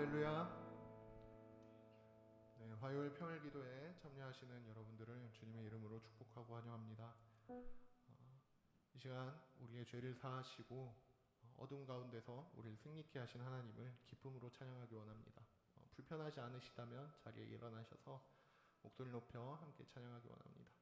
할렐루야. 네, 화요일 평일 기도에 참여하시는 여러분들을 주님의 이름으로 축복하고 환영합니다. 이 시간 우리의 죄를 사하시고 어둠 가운데서 우리를 승리케 하신 하나님을 기쁨으로 찬양하기 원합니다. 불편하지 않으시다면 자리에 일어나셔서 목소리 높여 함께 찬양하기 원합니다.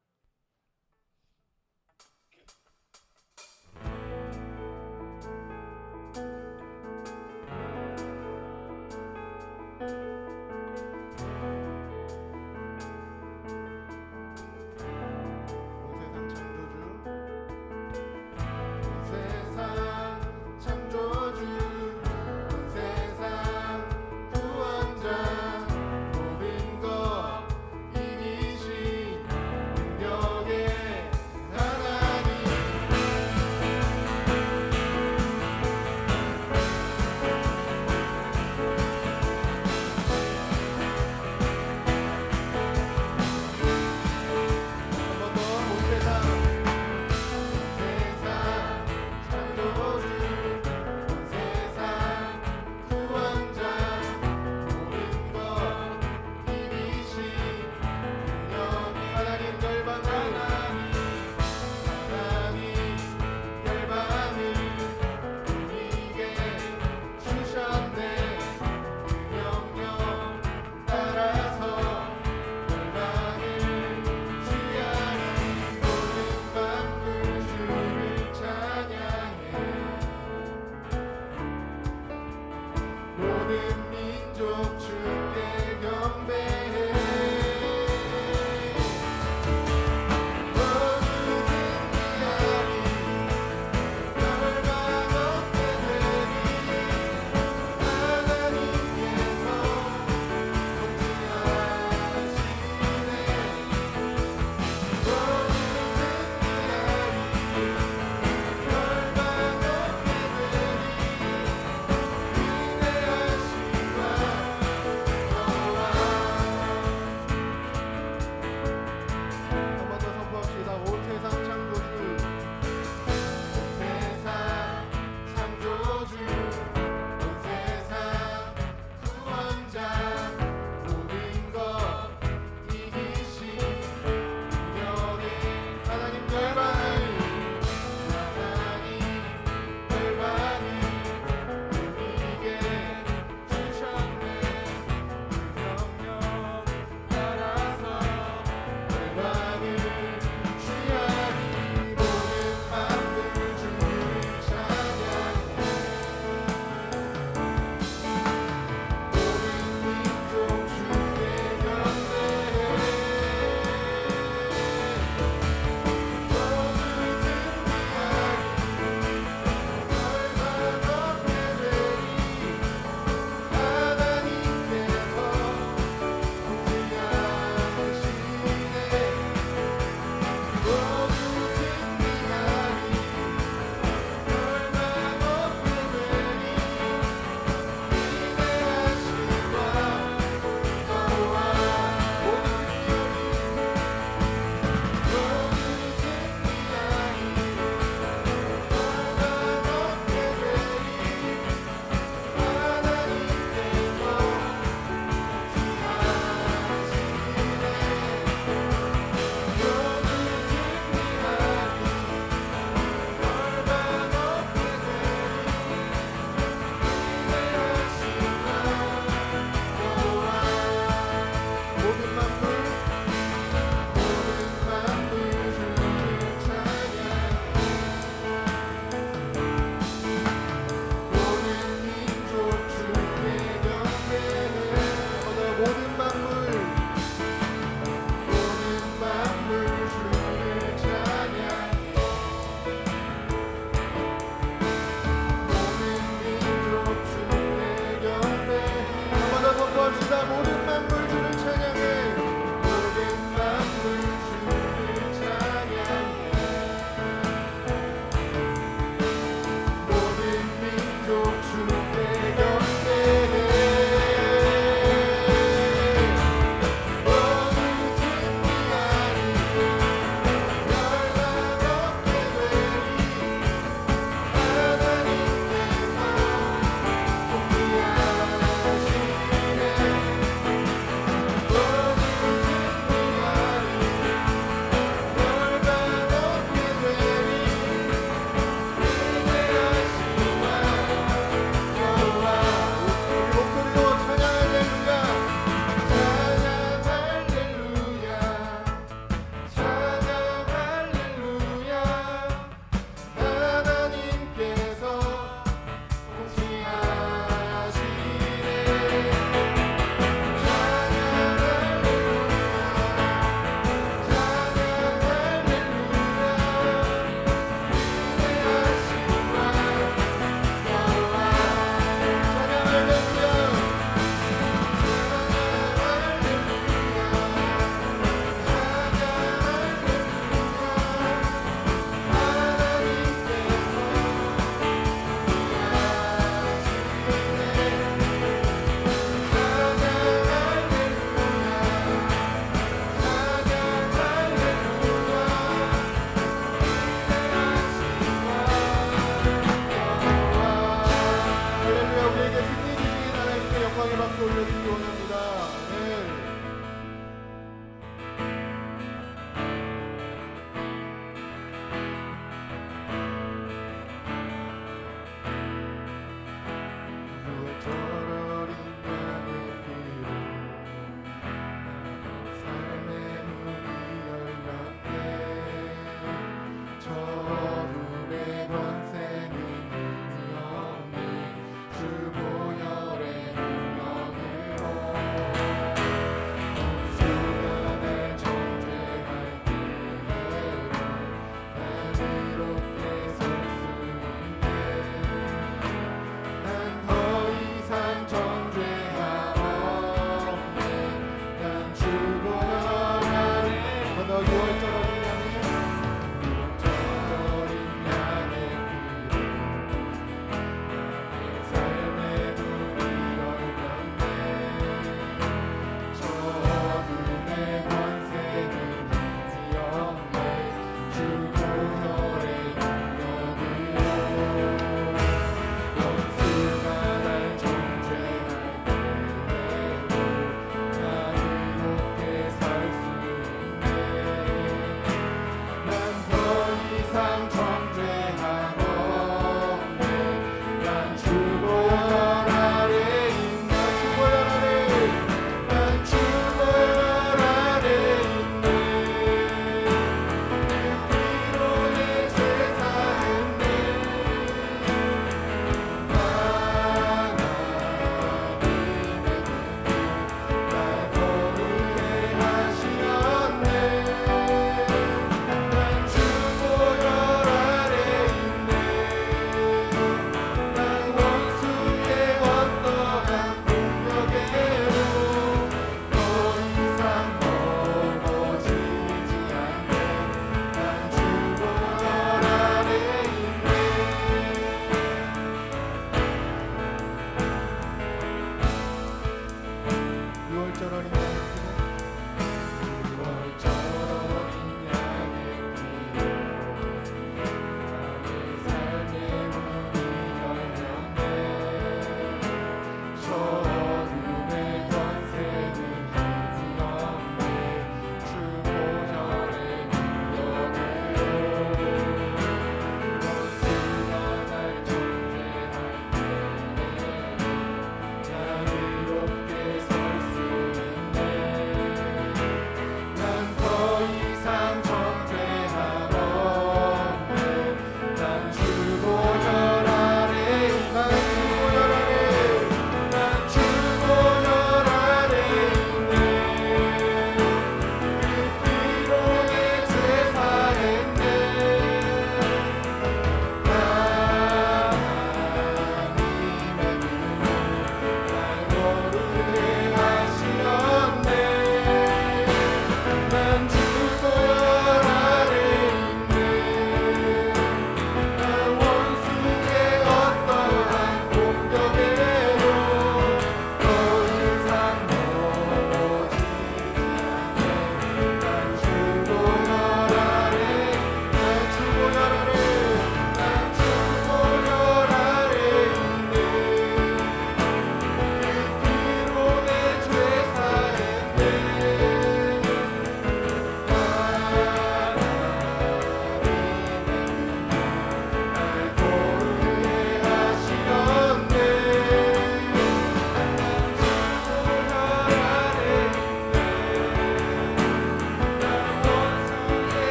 올려드리기 원합니다. 아멘.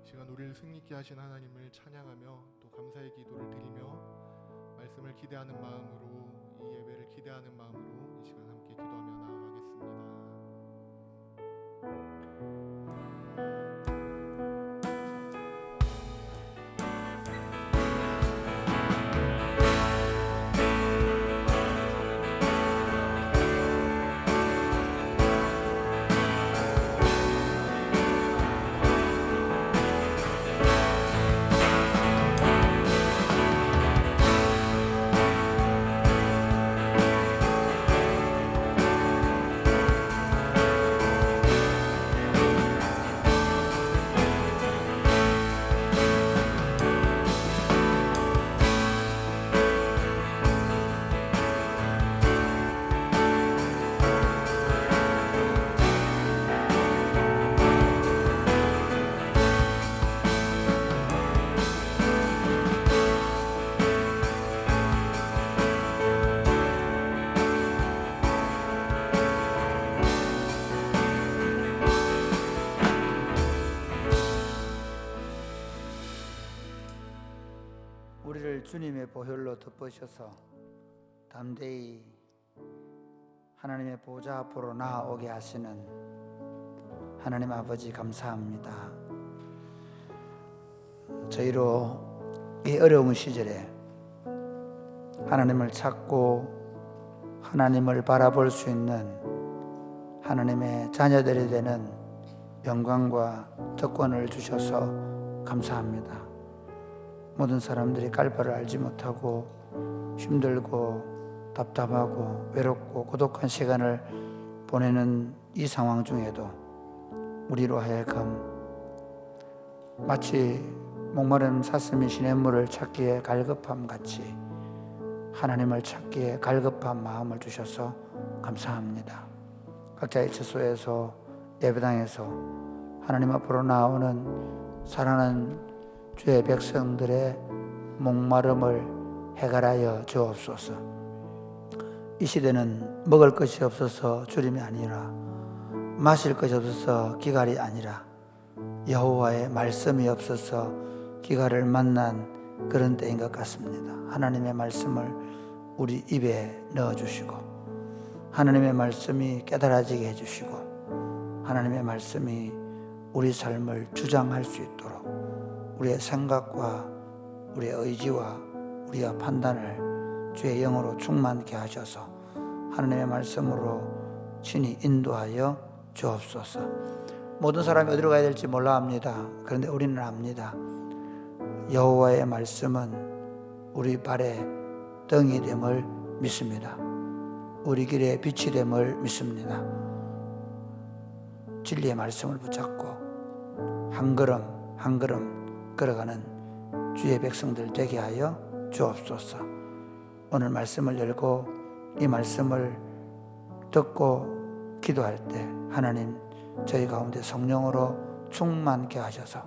시간 우리를 승리케 하신 하나님을 찬양하며 또 감사의 기도를 드리며 말씀을 기대하는 마음으로, 이 예배를 기대하는 마음으로 이 시간 함께 기도하며 나아가겠습니다. 우리를 주님의 보혈로 덮으셔서 담대히 하나님의 보좌 앞으로 나아오게 하시는 하나님 아버지 감사합니다. 저희로 이 어려운 시절에 하나님을 찾고 하나님을 바라볼 수 있는 하나님의 자녀들이 되는 영광과 특권을 주셔서 감사합니다. 모든 사람들이 깔바를 알지 못하고 힘들고 답답하고 외롭고 고독한 시간을 보내는 이 상황 중에도 우리로 하여금 마치 목마른 사슴이 시냇물을 찾기에 갈급함 같이 하나님을 찾기에 갈급한 마음을 주셔서 감사합니다. 각자의 처소에서 예배당에서 하나님 앞으로 나오는 사랑하는 주의 백성들의 목마름을 해결하여 주옵소서. 이 시대는 먹을 것이 없어서 주림이 아니라 마실 것이 없어서 기갈이 아니라 여호와의 말씀이 없어서 기갈을 만난 그런 때인 것 같습니다. 하나님의 말씀을 우리 입에 넣어주시고 하나님의 말씀이 깨달아지게 해주시고 하나님의 말씀이 우리 삶을 주장할 수 있도록 우리의 생각과 우리의 의지와 우리의 판단을 주의 영으로 충만케 하셔서 하나님의 말씀으로 친히 인도하여 주옵소서. 모든 사람이 어디로 가야 될지 몰라 합니다. 그런데 우리는 압니다. 여호와의 말씀은 우리 발의 등이 됨을 믿습니다. 우리 길의 빛이 됨을 믿습니다. 진리의 말씀을 붙잡고 한 걸음 한 걸음 걸어가는 주의 백성들 되게 하여 주옵소서. 오늘 말씀을 열고 이 말씀을 듣고 기도할 때 하나님 저희 가운데 성령으로 충만케 하셔서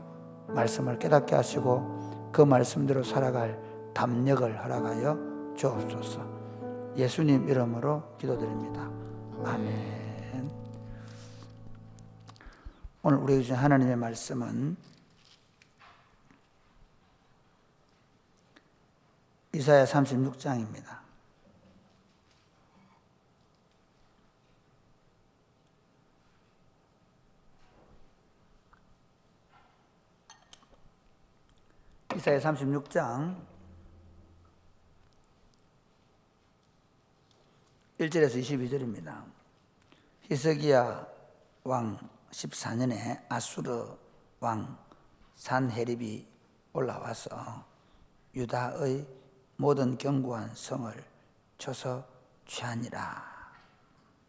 말씀을 깨닫게 하시고 그 말씀대로 살아갈 담력을 허락하여 주옵소서. 예수님 이름으로 기도드립니다. 아멘. 오늘 우리에게 주신 하나님의 말씀은 이사야 36장입니다. 이사야 36장 1절에서 22절입니다. 히스기야 왕 14년에 아수르 왕 산헤립이 올라와서 유다의 모든 견고한 성을 쳐서 취하니라.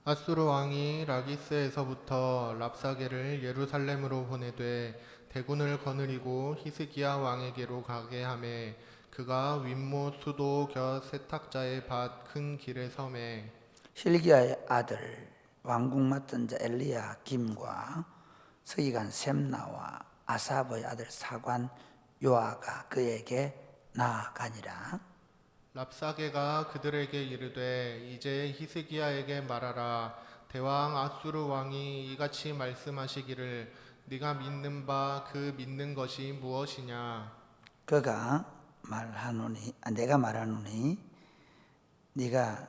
아수르 왕이 라기스에서부터 랍사게를 예루살렘으로 보내되 대군을 거느리고 히스기야 왕에게로 가게 하매 그가 윗모 수도 곁 세탁자의 밭 큰 길에 섬에 hil기야의 아들 왕국 맡은 자 엘리야 김과 서기관 셈나와 아삽의 아들 사관 요아가 그에게 나아가니라. 랍사게가 그들에게 이르되 이제 히스기야에게 말하라. 대왕 아수르 왕이 이같이 말씀하시기를 네가 믿는 바 그 믿는 것이 무엇이냐? 그가 말하노니 내가 말하노니 네가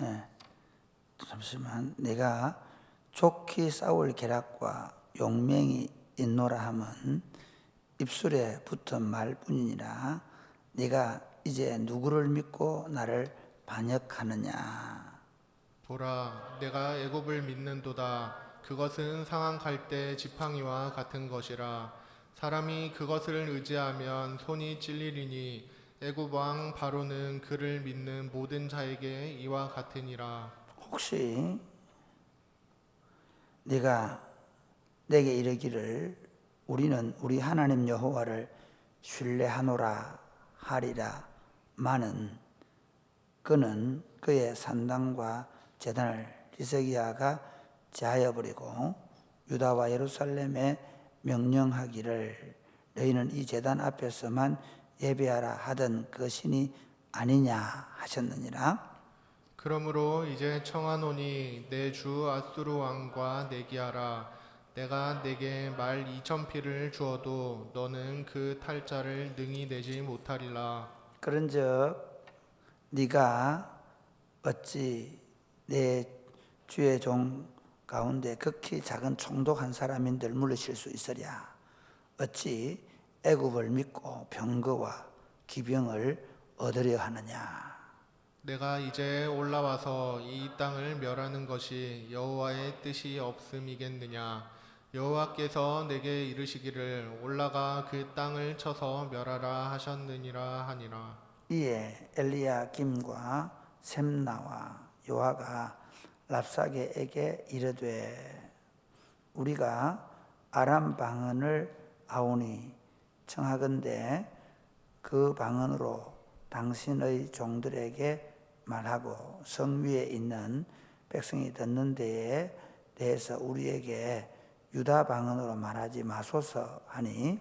예, 잠시만 내가 좋게 싸울 계략과 용맹이 있노라 함은 입술에 붙은 말뿐이니라. 네가 이제 누구를 믿고 나를 반역하느냐? 보라, 내가 애굽을 믿는도다. 그것은 상한 갈대 지팡이와 같은 것이라. 사람이 그것을 의지하면 손이 찔리리니 애굽 왕 바로는 그를 믿는 모든 자에게 이와 같으니라. 혹시 네가 내게 이르기를 우리는 우리 하나님 여호와를 신뢰하노라 하리라 마는 그는 그의 산당과 제단을 히스기야가 제하여 버리고 유다와 예루살렘에 명령하기를 너희는 이 제단 앞에서만 예배하라 하던 그 신이 아니냐 하셨느니라. 그러므로 이제 청하노니 내 주 아수르 왕과 내기하라. 내가 내게 말 2,000피를 주어도 너는 그 탈자를 능히 내지 못하리라. 그런즉 네가 어찌 내 주의 종 가운데 극히 작은 총독한 사람인들 물리칠 수 있으랴? 어찌 애굽을 믿고 병거와 기병을 얻으려 하느냐? 내가 이제 올라와서 이 땅을 멸하는 것이 여호와의 뜻이 없음이겠느냐? 여호와께서 내게 이르시기를 올라가 그 땅을 쳐서 멸하라 하셨느니라 하니라. 이에 엘리야김과 셈나와 요아가 랍사게에게 이르되 우리가 아람 방언을 아오니 청하건대 그 방언으로 당신의 종들에게 말하고 성 위에 있는 백성이 듣는 데에 대해서 우리에게 유다 방언으로 말하지 마소서 하니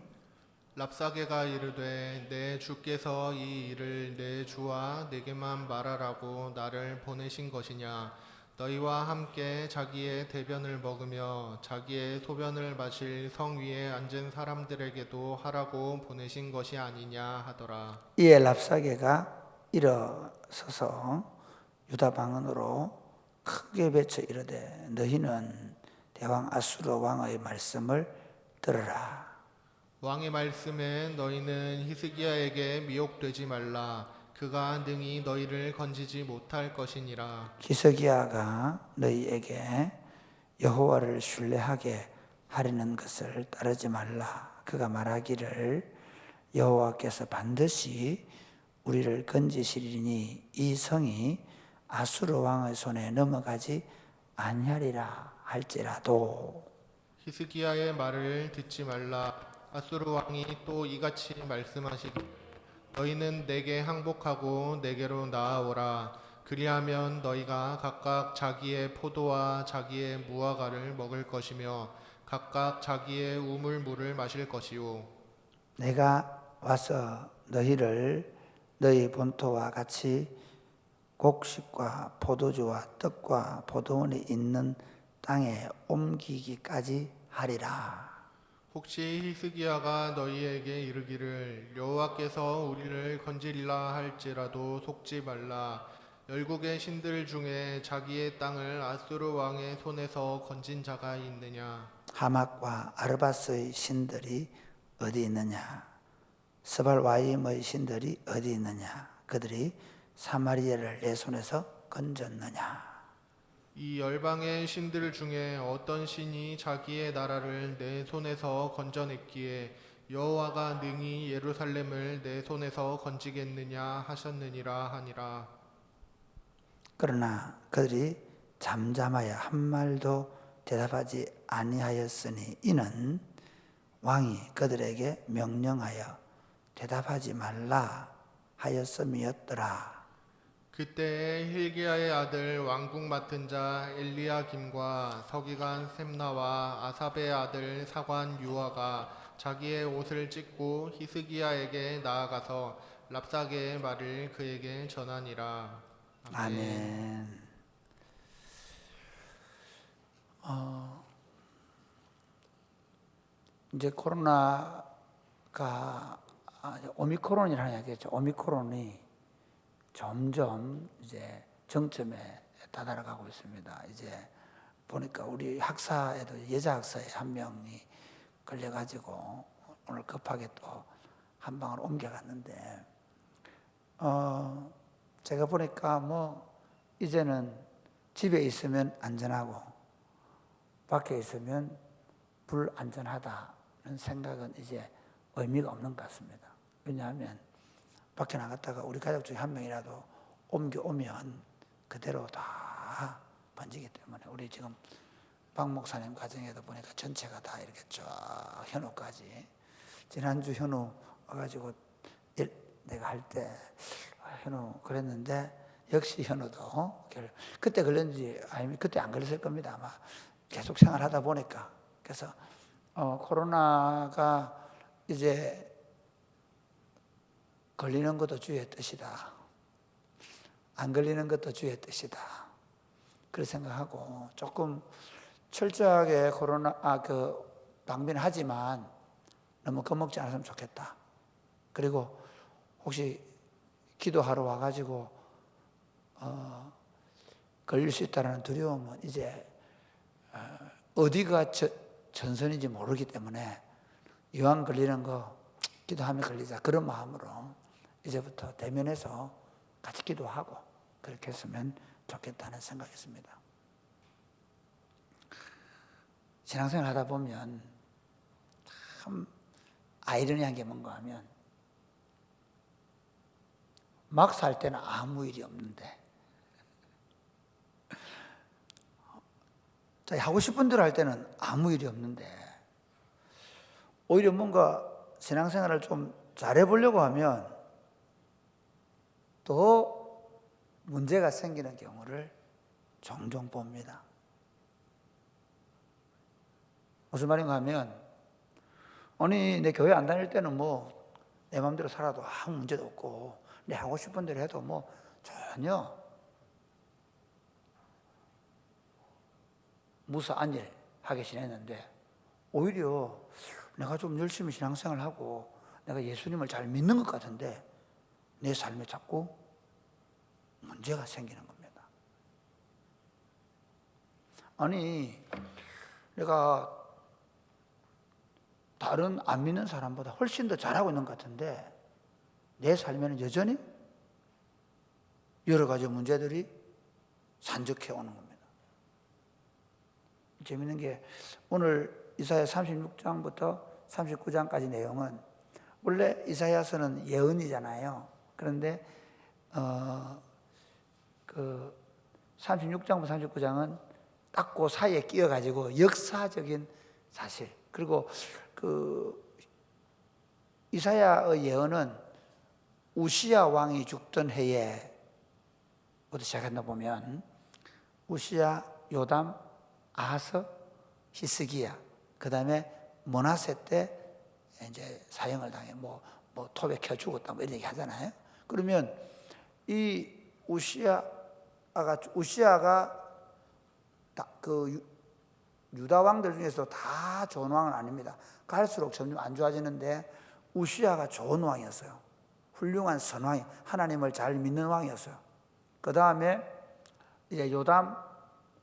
랍사게가 이르되 내 주께서 이 일을 내 주와 내게만 말하라고 나를 보내신 것이냐? 너희와 함께 자기의 대변을 먹으며 자기의 소변을 마실 성 위에 앉은 사람들에게도 하라고 보내신 것이 아니냐 하더라. 이에 랍사게가 일어서서 유다 방언으로 크게 외쳐 이르되 너희는 대왕 아수르 왕의 말씀을 들으라. 왕의 말씀에 너희는 히스기야에게 미혹되지 말라. 그가 능히 너희를 건지지 못할 것이니라. 히스기야가 너희에게 여호와를 신뢰하게 하려는 것을 따르지 말라. 그가 말하기를 여호와께서 반드시 우리를 건지시리니 이 성이 아수르 왕의 손에 넘어가지 아니하리라 할지라도. 히스기야의 말을 듣지 말라. 아수르 왕이 또 이같이 말씀하시기 너희는 내게 항복하고 내게로 나아오라. 그리하면 너희가 각각 자기의 포도와 자기의 무화과를 먹을 것이며 각각 자기의 우물물을 마실 것이요. 내가 와서 너희를 너희 본토와 같이 곡식과 포도주와 떡과 포도원이 있는 땅에 옮기기까지 하리라. 혹시 히스기야가 너희에게 이르기를 여호와께서 우리를 건지리라 할지라도 속지 말라. 열국의 신들 중에 자기의 땅을 아수르 왕의 손에서 건진 자가 있느냐? 하막과 아르바스의 신들이 어디 있느냐? 스발와임의 신들이 어디 있느냐? 그들이 사마리아를 내 손에서 건졌느냐? 이 열방의 신들 중에 어떤 신이 자기의 나라를 내 손에서 건져냈기에 여호와가 능히 예루살렘을 내 손에서 건지겠느냐 하셨느니라 하니라. 그러나 그들이 잠잠하여 한 말도 대답하지 아니하였으니 이는 왕이 그들에게 명령하여 대답하지 말라 하였음이었더라. 그때에 힐기야의 아들 왕궁 맡은 자 엘리야김과 서기관 셈나와 아삽의 아들 사관 유아가 자기의 옷을 찢고 히스기야에게 나아가서 랍사게의 말을 그에게 전하니라. 아멘. 이제 코로나가 오미크론이라는 이야기겠죠. 오미크론이 점점 이제 정점에 다다라가고 있습니다. 이제 보니까 우리 학사에도 여자 학사에 한 명이 걸려가지고 오늘 급하게 또 한 방을 옮겨갔는데, 제가 보니까 뭐 이제는 집에 있으면 안전하고 밖에 있으면 불안전하다는 생각은 이제 의미가 없는 것 같습니다. 왜냐하면 밖에 나갔다가 우리 가족 중에 한 명이라도 옮겨오면 그대로 다 번지기 때문에, 우리 지금 박 목사님 가정에도 보니까 전체가 다 이렇게 쫙 현우까지, 지난주 현우 와가지고 내가 할 때 현우 그랬는데 역시 현우도 그때 걸렸는지 아니면 그때 안 걸렸을 겁니다. 아마 계속 생활하다 보니까. 그래서 코로나가 이제 걸리는 것도 주의 뜻이다, 안 걸리는 것도 주의 뜻이다, 그렇게 생각하고 조금 철저하게 방비는 하지만 너무 겁먹지 않았으면 좋겠다. 그리고 혹시 기도하러 와가지고 걸릴 수 있다는 두려움은 이제 어디가 전선인지 모르기 때문에 이왕 걸리는 거 기도하며 걸리자, 그런 마음으로 이제부터 대면해서 같이 기도하고 그렇게 했으면 좋겠다는 생각이 있습니다. 신앙생활 하다 보면 참 아이러니한 게 뭔가 하면, 막 살 때는 아무 일이 없는데 하고 싶은 대로 할 때는 아무 일이 없는데, 오히려 뭔가 신앙생활을 좀 잘해보려고 하면 더 문제가 생기는 경우를 종종 봅니다. 무슨 말인가 하면, 아니 내 교회 안 다닐 때는 뭐 내 마음대로 살아도 아무 문제도 없고 내 하고 싶은 대로 해도 뭐 전혀 무사안일하게 지냈는데, 오히려 내가 좀 열심히 신앙생활하고 내가 예수님을 잘 믿는 것 같은데 내 삶에 자꾸 문제가 생기는 겁니다. 아니 내가 다른 안 믿는 사람보다 훨씬 더 잘하고 있는 것 같은데 내 삶에는 여전히 여러 가지 문제들이 산적해 오는 겁니다. 재밌는 게, 오늘 이사야 36장부터 39장까지 내용은, 원래 이사야서는 예언이잖아요. 그런데 36장부터 39장은 딱 그 사이에 끼어가지고 역사적인 사실, 그리고 이사야의 예언은 우시야 왕이 죽던 해에 부터 시작한다 보면, 우시야, 요담, 아하스, 히스기야, 그 다음에 므낫세 때 이제 사형을 당해 뭐 토백혀 죽었다 뭐 이런 얘기 하잖아요. 그러면 이 우시야가 유다 왕들 중에서 다 좋은 왕은 아닙니다. 갈수록 점점 안 좋아지는데 우시야가 좋은 왕이었어요. 훌륭한 선왕이, 하나님을 잘 믿는 왕이었어요. 그 다음에 이제 요담,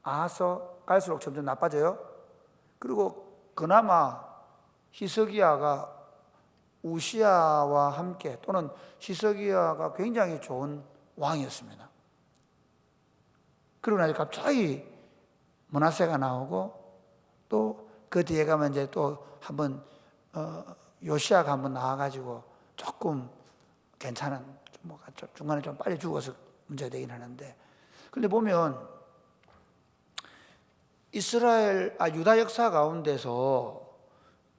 아하스, 갈수록 점점 나빠져요. 그리고 그나마 히스기야가 우시야와 함께, 또는 히스기야가 굉장히 좋은 왕이었습니다. 그러고 나서 갑자기 므낫세가 나오고, 또 그 뒤에 가면 이제 또 한번 요시야가 한번 나와가지고 조금 괜찮은, 중간에 좀 빨리 죽어서 문제가 되긴 하는데, 근데 보면 유다 역사 가운데서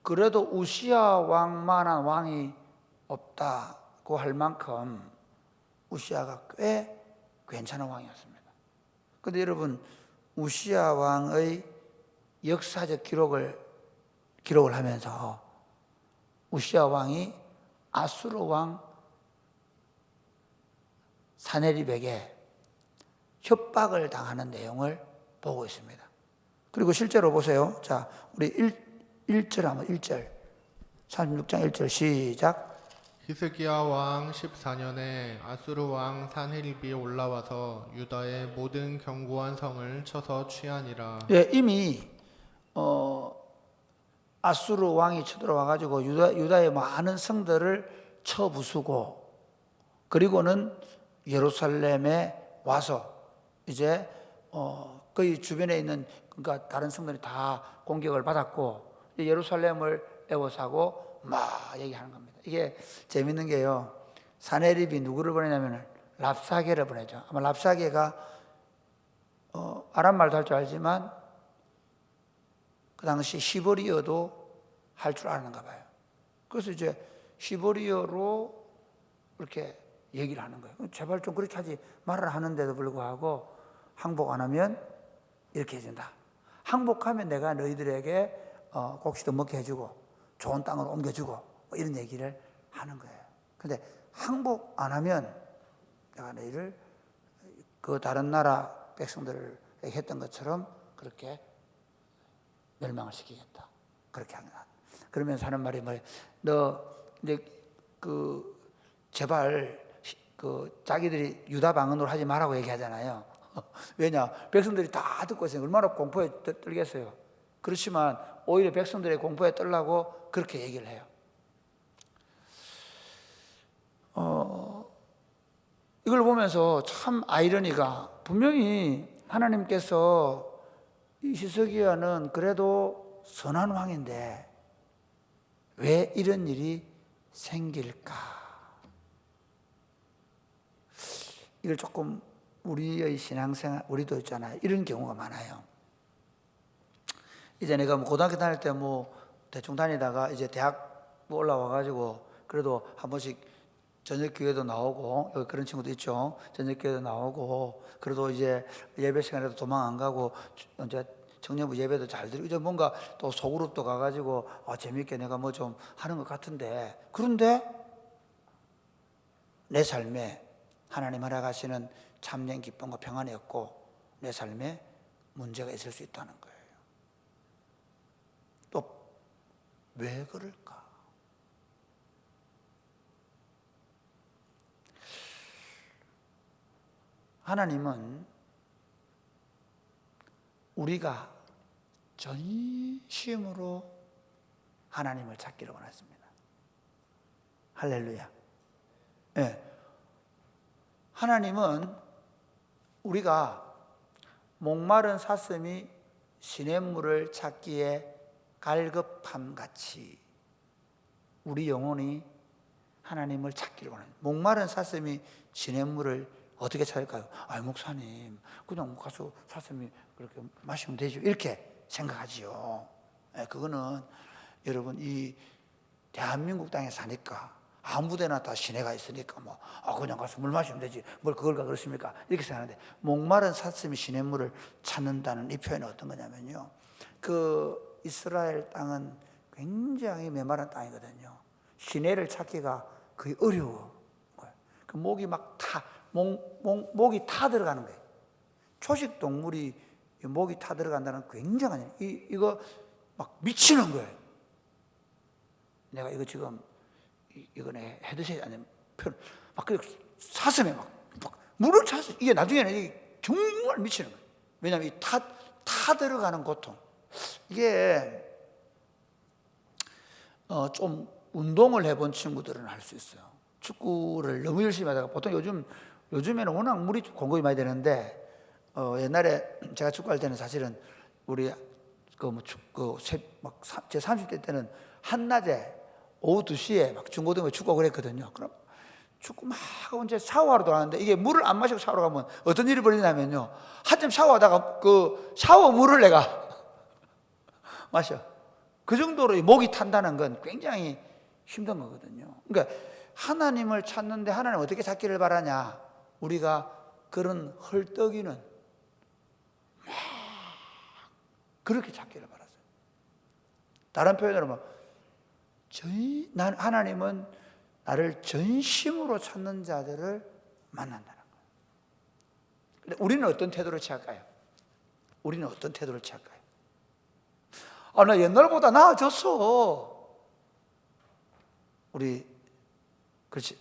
그래도 우시야 왕만한 왕이 없다고 할 만큼 우시야가 꽤 괜찮은 왕이었습니다. 그런데 여러분, 우시야 왕의 역사적 기록을 하면서 우시야 왕이 아수르 왕 사네립에게 협박을 당하는 내용을 보고 있습니다. 그리고 실제로 보세요. 자, 우리 1절 한번 1절. 36장 1절 시작. 히스기야 왕 14년에 아수르 왕 산헤립이 올라와서 유다의 모든 견고한 성을 쳐서 취하니라. 예, 이미 아수르 왕이 쳐들어와 가지고 유다의 많은 성들을 쳐 부수고, 그리고는 예루살렘에 와서 이제 거의 주변에 있는, 그러니까 다른 성들이 다 공격을 받았고 예루살렘을 에워싸고 막 얘기하는 겁니다. 이게 재밌는 게요, 사네립이 누구를 보내냐면 랍사게를 보내죠. 아마 랍사게가 아람 말도 할 줄 알지만 그 당시 히브리어도 할 줄 아는가 봐요. 그래서 이제 히브리어로 이렇게 얘기를 하는 거예요. 제발 좀 그렇게 하지 말아라 하는데도 불구하고 항복 안 하면 이렇게 해준다. 항복하면 내가 너희들에게 곡식도 먹게 해주고 좋은 땅으로 옮겨주고 뭐 이런 얘기를 하는 거예요. 근데 항복 안 하면 내가 너희를 그 다른 나라 백성들에게 했던 것처럼 그렇게 멸망을 시키겠다. 그렇게 합니다. 그러면서 하는 말이 뭐예요? 너 이제 제발 자기들이 유다 방언으로 하지 말라고 얘기하잖아요. 왜냐? 백성들이 다 듣고 있으니 얼마나 공포에 떨겠어요. 그렇지만 오히려 백성들의 공포에 떨라고 그렇게 얘기를 해요. 이걸 보면서 참 아이러니가, 분명히 하나님께서 이 히스기야는 그래도 선한 왕인데 왜 이런 일이 생길까? 이걸 조금 우리의 신앙생활, 우리도 있잖아요. 이런 경우가 많아요. 이제 내가 고등학교 다닐 때 대충 다니다가 이제 대학 올라와가지고 그래도 한 번씩 저녁 교회도 나오고, 여기 그런 친구도 있죠. 저녁 교회도 나오고, 그래도 이제 예배 시간에도 도망 안 가고, 이제 청년부 예배도 잘 드리고, 이제 뭔가 또 소그룹도 가가지고, 재밌게 내가 뭐 좀 하는 것 같은데, 그런데 내 삶에 하나님 허락하시는 참된 기쁨과 평안이 없고, 내 삶에 문제가 있을 수 있다는 거예요. 또, 왜 그럴까? 하나님은 우리가 전심으로 하나님을 찾기를 원하십니다. 할렐루야. 네. 하나님은 우리가 목마른 사슴이 시냇물을 찾기에 갈급함 같이 우리 영혼이 하나님을 찾기를 원합니다. 목마른 사슴이 시냇물을 어떻게 찾을까요? 목사님, 그냥 가서 사슴이 그렇게 마시면 되죠. 이렇게 생각하지요. 그거는 여러분, 이 대한민국 땅에 사니까 아무데나 다 시내가 있으니까 그냥 가서 물 마시면 되지. 뭘 그걸 그렇습니까? 이렇게 생각하는데, 목마른 사슴이 시냇물을 찾는다는 이 표현은 어떤 거냐면요, 그 이스라엘 땅은 굉장히 메마른 땅이거든요. 시내를 찾기가 거의 어려워. 그 목이 목이 타 들어가는 거예요. 초식 동물이 목이 타 들어간다는 굉장한, 이거 막 미치는 거예요. 내가 이거 지금 이거네 헤드셋 아니면 막 사슴에 막 물을 차서, 이게 나중에는 이게 정말 미치는 거예요. 왜냐하면 이 타 들어가는 고통, 이게 좀 운동을 해본 친구들은 할 수 있어요. 축구를 너무 열심히 하다가, 보통 요즘에는 워낙 물이 공급이 많이 되는데, 옛날에 제가 축구할 때는 사실은 우리 제 30대 때는 한낮에 오후 2시에 막 중고등부 축구하고 그랬거든요. 그럼 축구 막 하고 이제 샤워하러 들어가는데, 이게 물을 안 마시고 샤워를 가면 어떤 일이 벌어지냐면요, 한참 샤워하다가 그 샤워 물을 내가 마셔. 그 정도로 목이 탄다는 건 굉장히 힘든 거거든요. 그러니까 하나님을 찾는데, 하나님 어떻게 찾기를 바라냐? 우리가 그런 헐떡이는 막 그렇게 찾기를 바랐어요. 다른 표현으로 하나님은 나를 전심으로 찾는 자들을 만난다는 거예요. 근데 우리는 어떤 태도를 취할까요? 우리는 어떤 태도를 취할까요? 나 옛날보다 나아졌어. 우리 그렇지.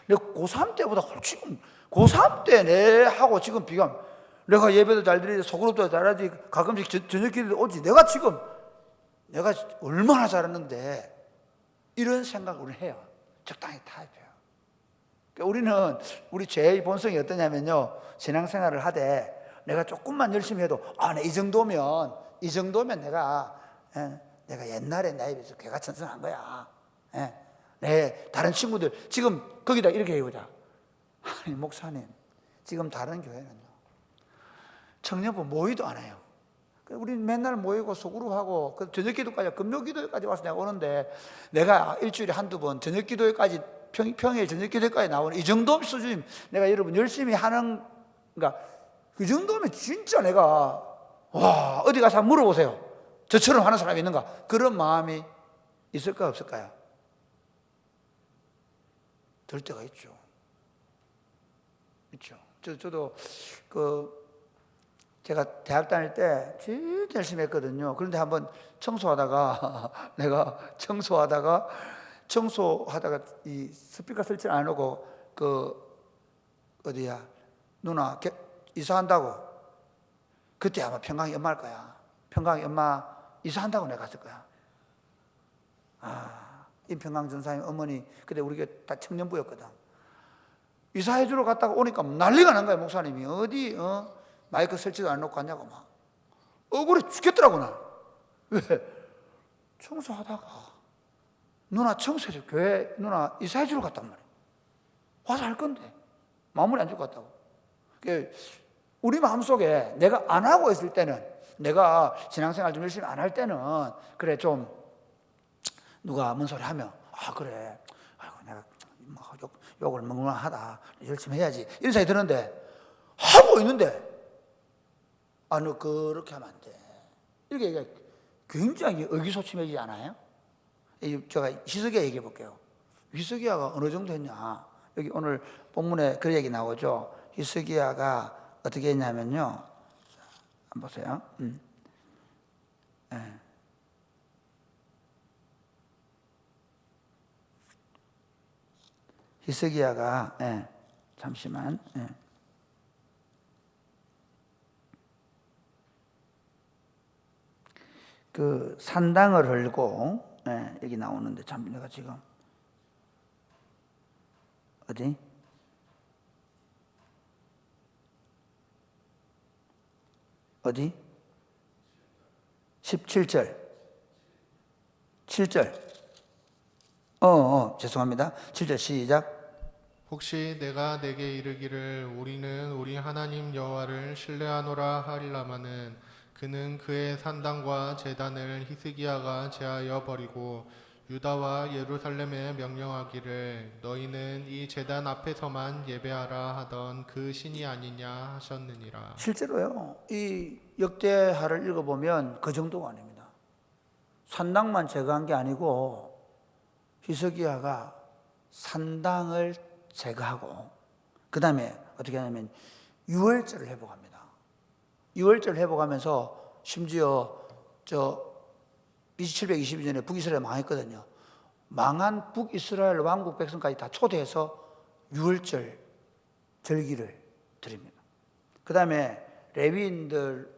내가 고3 때보다 지금 고3 때 내하고 지금 비교하면 내가 예배도 잘 드리지 소그룹도 잘하지 가끔씩 저녁 기도도 오지 내가 얼마나 잘했는데 이런 생각을 우리는 해요. 적당히 타협해요. 그러니까 우리는 우리 죄의 본성이 어떠냐면요, 신앙생활을 하되 내가 조금만 열심히 해도 이 정도면 내가 옛날에 나에 비해서 괴가 천선한 거야. 다른 친구들 지금 거기다 이렇게 해보자. 아니 목사님, 지금 다른 교회는요 청년부 모의도 안 해요. 우리는 맨날 모이고 소그룹하고 저녁 기도까지 금요 기도까지 와서 내가 오는데 내가 일주일에 한두 번 저녁 기도까지 평일 저녁 기도까지 나오는 이 정도 수준 내가 여러분 열심히 하는 그러니까 그 정도면 진짜 내가 와 어디 가서 한번 물어보세요. 저처럼 하는 사람이 있는가? 그런 마음이 있을까 없을까요? 들 때가 있죠. 저도 제가 대학 다닐 때 진짜 열심히 했거든요. 그런데 한번 청소하다가 이 스피커 설치를 안 해놓고 누나 이사한다고. 그때 아마 평강이 엄마일 거야. 평강이 엄마 이사한다고 내가 갔을 거야. 임평강 전사님 어머니 그때 우리 교회 다 청년부였거든. 이사해주러 갔다가 오니까 난리가 난 거야. 목사님이 어디 마이크 설치도 안 놓고 갔냐고 막 억울해 죽겠더라고. 나 왜? 청소하다가 누나 청소해줘. 교회 누나 이사해주러 갔단 말이야. 와서 할 건데 마무리 안 주고 갔다고. 우리 마음속에 내가 안 하고 있을 때는, 내가 신앙생활 좀 열심히 안 할 때는 그래 좀 누가 뭔 소리 하면 그래 내가 욕을 먹을만하다 열심히 해야지 이런 생각이 드는데 하고 있는데 너 그렇게 하면 안 돼 이렇게 굉장히 의기소침해지지 않아요? 제가 히스기야 얘기해 볼게요. 히스기야가 어느 정도 했냐, 여기 오늘 본문에 그 얘기 나오죠. 히스기야가 어떻게 했냐면요, 한번 보세요. 히스기야가 잠시만 그 산당을 헐고 여기 나오는데 참 내가 지금 어디 17절 7절 죄송합니다. 7절 시작. 혹시 내가 내게 이르기를 우리는 우리 하나님 여호와를 신뢰하노라 하리라마는 그는 그의 산당과 제단을 히스기야가 제하여 버리고 유다와 예루살렘에 명령하기를 너희는 이 제단 앞에서만 예배하라 하던 그 신이 아니냐 하셨느니라. 실제로요, 이 역대하를 읽어보면 그 정도가 아닙니다. 산당만 제거한 게 아니고 히스기야가 산당을 제거하고 그 다음에 어떻게 하냐면 유월절을 회복합니다. 유월절을 회복하면서 심지어 722년에 북이스라엘 망했거든요. 망한 북이스라엘 왕국 백성까지 다 초대해서 유월절 절기를 드립니다. 그 다음에 레위인들과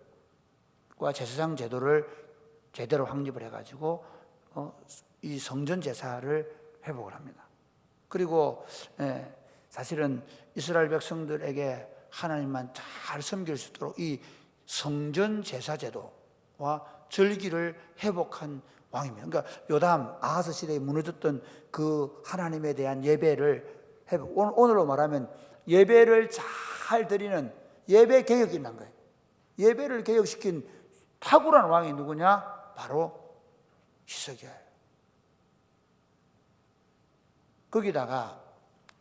제사장 제도를 제대로 확립을 해가지고 이 성전 제사를 회복을 합니다. 그리고 사실은 이스라엘 백성들에게 하나님만 잘 섬길 수 있도록 이 성전 제사 제도와 절기를 회복한 왕입니다. 그러니까 요담 아하스 시대에 무너졌던 그 하나님에 대한 예배를 회복. 오늘로 말하면 예배를 잘 드리는 예배 개혁이 있는 거예요. 예배를 개혁시킨 탁월한 왕이 누구냐? 바로 히스기야예요. 거기다가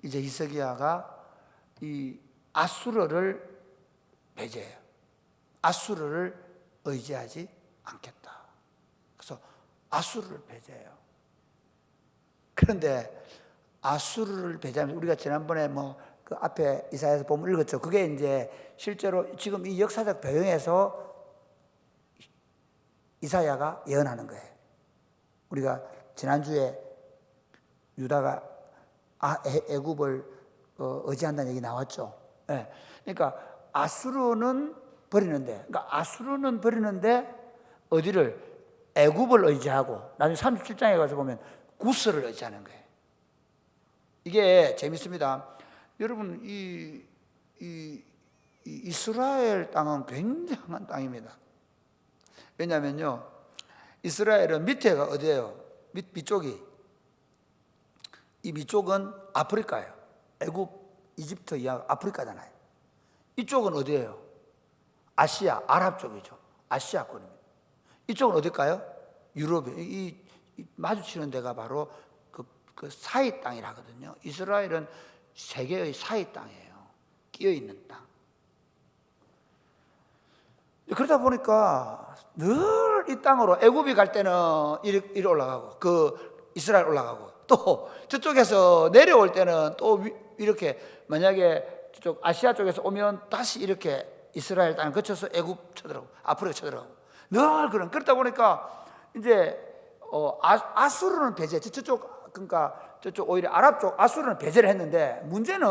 이제 히스기야가 이 아수르를 배제해요. 아수르를 의지하지 않겠다. 그래서 아수르를 배제해요. 그런데 아수르를 배제하면 우리가 지난번에 그 앞에 이사야서 보면 읽었죠. 그게 이제 실제로 지금 이 역사적 배경에서 이사야가 예언하는 거예요. 우리가 지난주에 유다가 애굽을 의지한다는 얘기 나왔죠. 예. 그러니까 아수르는 버리는데, 어디를? 애굽을 의지하고, 나중에 37장에 가서 보면 구스를 의지하는 거예요. 이게 재밌습니다. 여러분, 이 이스라엘 땅은 굉장한 땅입니다. 왜냐하면요, 이스라엘은 밑에가 어디예요? 밑쪽이, 이 밑쪽은 아프리카예요. 애굽, 이집트 이하 아프리카잖아요. 이쪽은 어디예요? 아시아, 아랍 쪽이죠. 아시아권입니다. 이쪽은 어딜까요? 유럽이에요. 이 마주치는 데가 바로 그 사이 땅이라 하거든요. 이스라엘은 세계의 사이 땅이에요. 끼어 있는 땅. 그러다 보니까 늘 이 땅으로 애굽이 갈 때는 이리 올라가고, 이스라엘 올라가고, 또 저쪽에서 내려올 때는 또 이렇게, 만약에 저쪽 아시아 쪽에서 오면 다시 이렇게 이스라엘 땅을 거쳐서 애굽 쳐들어가고, 아프리카 쳐들어가고, 늘 그러다 보니까 이제 아수르는 배제했지. 그러니까 저쪽 오히려 아랍 쪽 아수르는 배제를 했는데, 문제는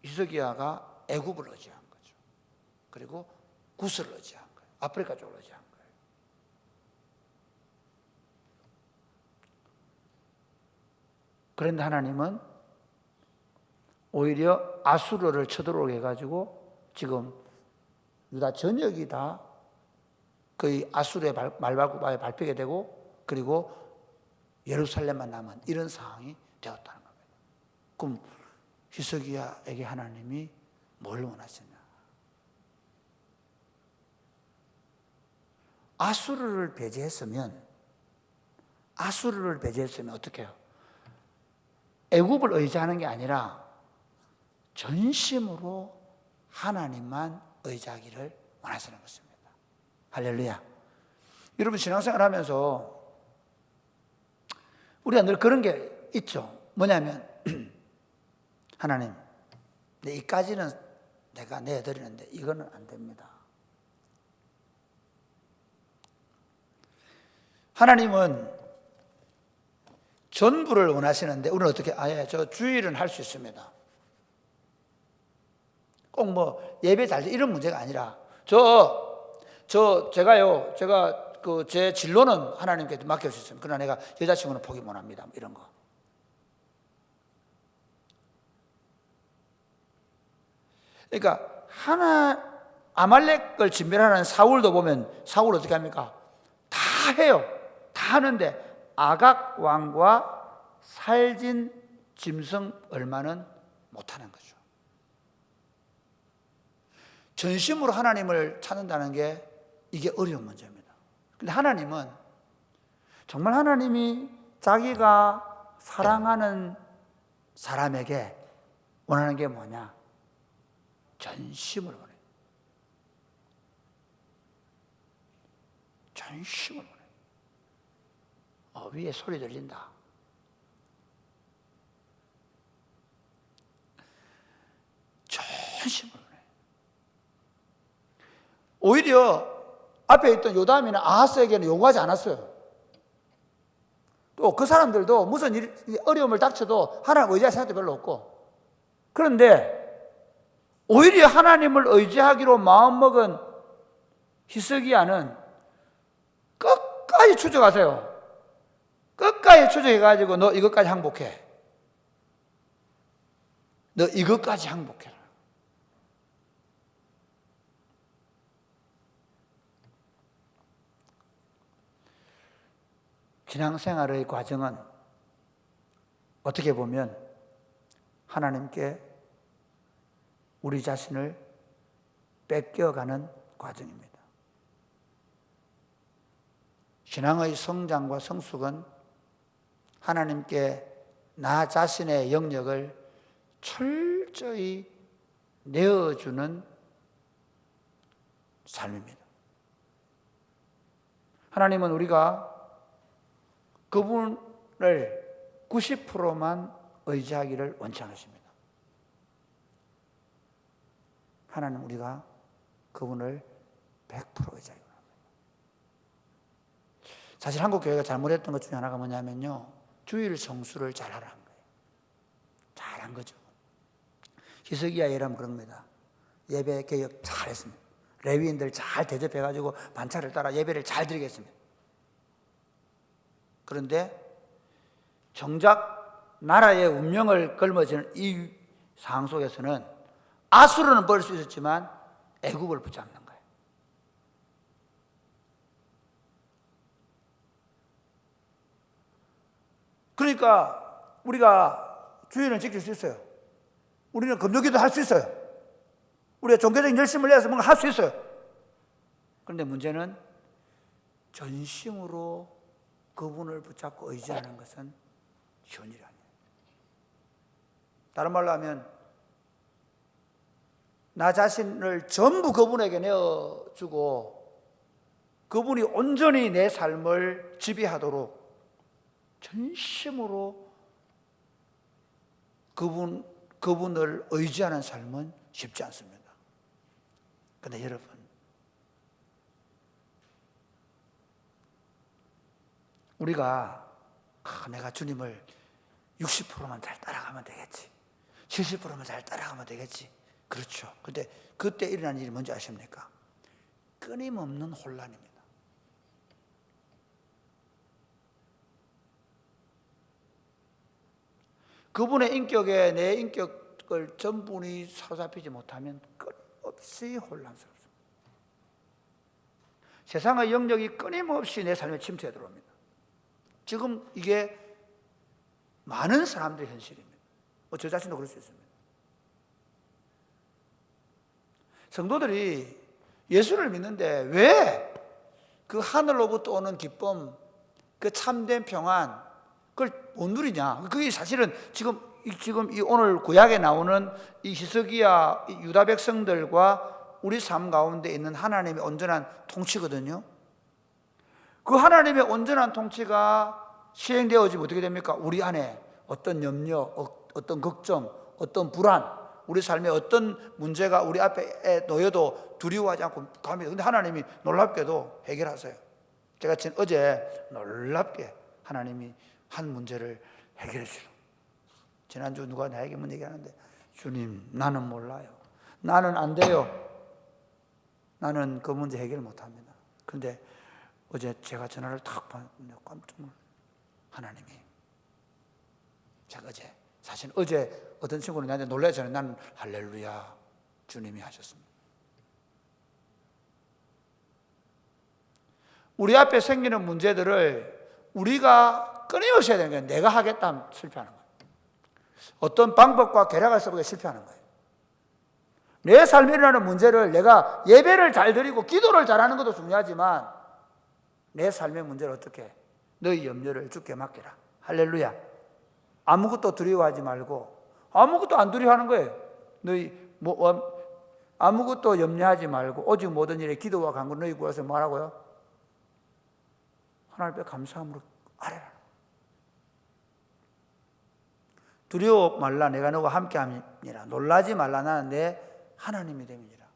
히스기야가 애굽을 의지한 거죠. 그리고 구스를 의지한 거예요. 아프리카 쪽을 의지한 거예요. 그런데 하나님은 오히려 아수르를 쳐들어오게 해가지고 지금 유다 전역이 다 거의 아수르의 말발굽에 밟히게 되고, 그리고 예루살렘만 남은 이런 상황이 되었다는 겁니다. 그럼 히스기야에게 하나님이 뭘 원하시냐? 아수르를 배제했으면 어떻게 해요? 애굽을 의지하는 게 아니라 전심으로 하나님만 의지하기를 원하시는 것입니다. 할렐루야. 여러분, 신앙생활 하면서 우리가 늘 그런 게 있죠. 뭐냐면 하나님, 이까지는 내가 내드리는데 이거는 안 됩니다. 하나님은 전부를 원하시는데 우리는 어떻게? 저 주일은 할 수 있습니다. 꼭 뭐 예배 잘 돼 이런 문제가 아니라 제가 제 진로는 하나님께 맡길 수 있습니다. 그러나 내가 여자친구는 포기 못 합니다. 이런 거. 그러니까 아말렉을 진멸하는 사울도 보면 사울 어떻게 합니까? 다 해요. 다 하는데 아각 왕과 살진 짐승 얼마는 못하는 거죠. 전심으로 하나님을 찾는다는 게 이게 어려운 문제입니다. 근데 하나님은 정말 하나님이 자기가 사랑하는 사람에게 원하는 게 뭐냐? 전심을 원해요. 전심을 원해요. 위에 소리 들린다. 전심을 원해요. 오히려 앞에 있던 요담이나 아하스에게는 요구하지 않았어요. 또 그 사람들도 무슨 어려움을 닥쳐도 하나님 의지할 생각도 별로 없고, 그런데 오히려 하나님을 의지하기로 마음먹은 히스기야는 끝까지 추적하세요. 끝까지 추적해가지고 너 이것까지 항복해. 너 이것까지 항복해라. 신앙생활의 과정은 어떻게 보면 하나님께 우리 자신을 뺏겨가는 과정입니다. 신앙의 성장과 성숙은 하나님께 나 자신의 영역을 철저히 내어주는 삶입니다. 하나님은 우리가 그분을 90%만 의지하기를 원치 않으십니다. 하나님, 우리가 그분을 100% 의지하기 원합니다. 사실 한국 교회가 잘못했던 것 중에 하나가 뭐냐면요, 주일 성수를 잘하라는 거예요. 잘한 거죠. 히스기야 예라면 그럽니다. 예배 개혁 잘했습니다. 레위인들 잘 대접해가지고 반차를 따라 예배를 잘 드리겠습니다. 그런데 정작 나라의 운명을 걸머지는 이 상황 속에서는 아수르는 버릴 수 있었지만 애굽을 붙잡는 거예요. 그러니까 우리가 주일은 지킬 수 있어요. 우리는 금요기도 할 수 있어요. 우리가 종교적인 열심을 내서 뭔가 할 수 있어요. 그런데 문제는 전심으로 그분을 붙잡고 의지하는 것은 쉬운 일이 아니에요. 다른 말로 하면 나 자신을 전부 그분에게 내어주고 그분이 온전히 내 삶을 지배하도록 전심으로 그분을 의지하는 삶은 쉽지 않습니다. 그런데 여러분, 우리가 내가 주님을 60%만 잘 따라가면 되겠지, 70%만 잘 따라가면 되겠지. 그렇죠. 근데 그때 일어난 일이 뭔지 아십니까? 끊임없는 혼란입니다. 그분의 인격에 내 인격을 전분이 사로잡히지 못하면 끊임없이 혼란스럽습니다. 세상의 영역이 끊임없이 내 삶에 침투해 들어옵니다. 지금 이게 많은 사람들의 현실입니다. 저 자신도 그럴 수 있습니다. 성도들이 예수를 믿는데 왜 그 하늘로부터 오는 기쁨, 그 참된 평안, 그걸 못 누리냐? 그게 사실은 지금 이 오늘 구약에 나오는 이 히스기야 유다 백성들과 우리 삶 가운데 있는 하나님의 온전한 통치거든요. 그 하나님의 온전한 통치가 시행되어지면 어떻게 됩니까? 우리 안에 어떤 염려, 어떤 걱정, 어떤 불안, 우리 삶에 어떤 문제가 우리 앞에 놓여도 두려워하지 않고 갑니다. 그런데 하나님이 놀랍게도 해결하세요. 제가 어제 놀랍게 하나님이 한 문제를 해결해 주시고, 지난주 누가 나에게 문 얘기하는데, 주님 나는 몰라요, 나는 안 돼요, 나는 그 문제 해결 못합니다. 그런데 어제 제가 전화를 탁 받는데 깜짝 놀랐어요. 하나님이, 제가 사실 어제 어떤 친구는 나한테 놀라잖아요. 나는 할렐루야, 주님이 하셨습니다. 우리 앞에 생기는 문제들을 우리가 끊임없이 해야 되는 거예요. 내가 하겠다 하면 실패하는 거예요. 어떤 방법과 계략을 써보게 실패하는 거예요. 내 삶에 일어나는 문제를 내가 예배를 잘 드리고 기도를 잘하는 것도 중요하지만 내 삶의 문제를 어떻게, 너희 염려를 주께 맡기라. 할렐루야. 아무것도 두려워하지 말고, 아무것도 안 두려워하는 거예요. 너희 아무것도 염려하지 말고 오직 모든 일에 기도와 간구 너희 구해서 뭐라고요? 하나님 앞에 감사함으로 아뢰라. 두려워 말라, 내가 너와 함께함이니라. 놀라지 말라, 나는 내 하나님이 됨이니라.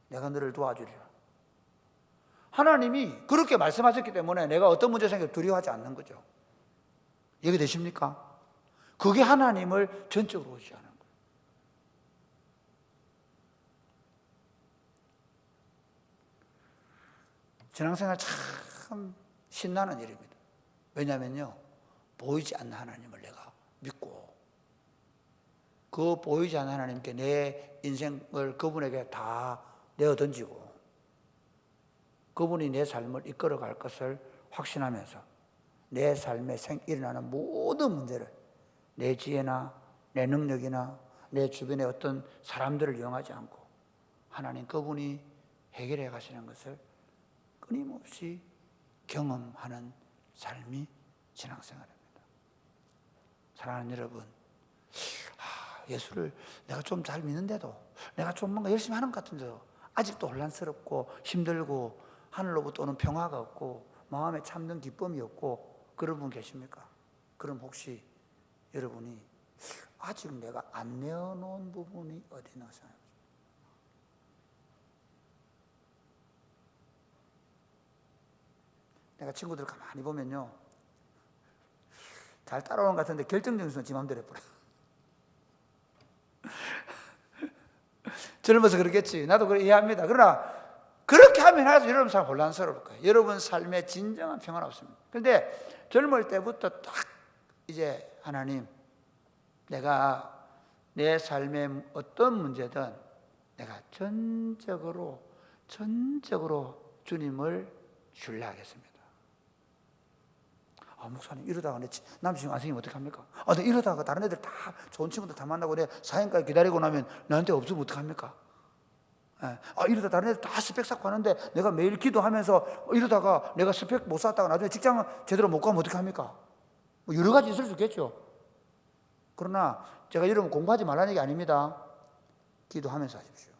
내가 너를 도와주리라. 하나님이 그렇게 말씀하셨기 때문에 내가 어떤 문제 생겨도 두려워하지 않는 거죠. 이해되십니까? 그게 하나님을 전적으로 의지하는 거예요. 신앙생활 참 신나는 일입니다. 왜냐하면요, 보이지 않는 하나님을 내가 믿고 그 보이지 않는 하나님께 내 인생을 그분에게 다 내어던지고 그분이 내 삶을 이끌어갈 것을 확신하면서 내 삶에 일어나는 모든 문제를 내 지혜나 내 능력이나 내 주변의 어떤 사람들을 이용하지 않고 하나님 그분이 해결해 가시는 것을 끊임없이 경험하는 삶이 신앙생활입니다. 사랑하는 여러분, 예수를 내가 좀 잘 믿는데도, 내가 좀 뭔가 열심히 하는 것 같은데도 아직도 혼란스럽고 힘들고 하늘로부터 오는 평화가 없고 마음에 참는 기쁨이 없고 그런 분 계십니까? 그럼 혹시 여러분이 아직 내가 안 내어놓은 부분이 어디 있나 생각해보세요. 내가 친구들 가만히 보면요, 잘 따라오는 것 같은데 결정적인 순간 지 마음대로 해버려. 젊어서 그렇겠지. 나도 그렇게 이해합니다. 그러나 그렇게 하면 할수록 여러분 삶 혼란스러울 거예요. 여러분 삶에 진정한 평화는 없습니다. 그런데 젊을 때부터 딱 이제 하나님, 내가 내 삶의 어떤 문제든 내가 전적으로 주님을 신뢰하겠습니다. 목사님 이러다가 내 남친구 안 생기면 어떡합니까? 내 이러다가 다른 애들 다 좋은 친구들 다 만나고 내 사연까지 기다리고 나면 나한테 없으면 어떡합니까? 이러다 다른 애들 다 스펙 쌓고 하는데 내가 매일 기도하면서 이러다가 내가 스펙 못 쌓다가 나중에 직장 제대로 못 가면 어떡합니까? 뭐 여러 가지 있을 수 있겠죠. 그러나 제가 여러분 공부하지 말라는 얘기 아닙니다. 기도하면서 하십시오.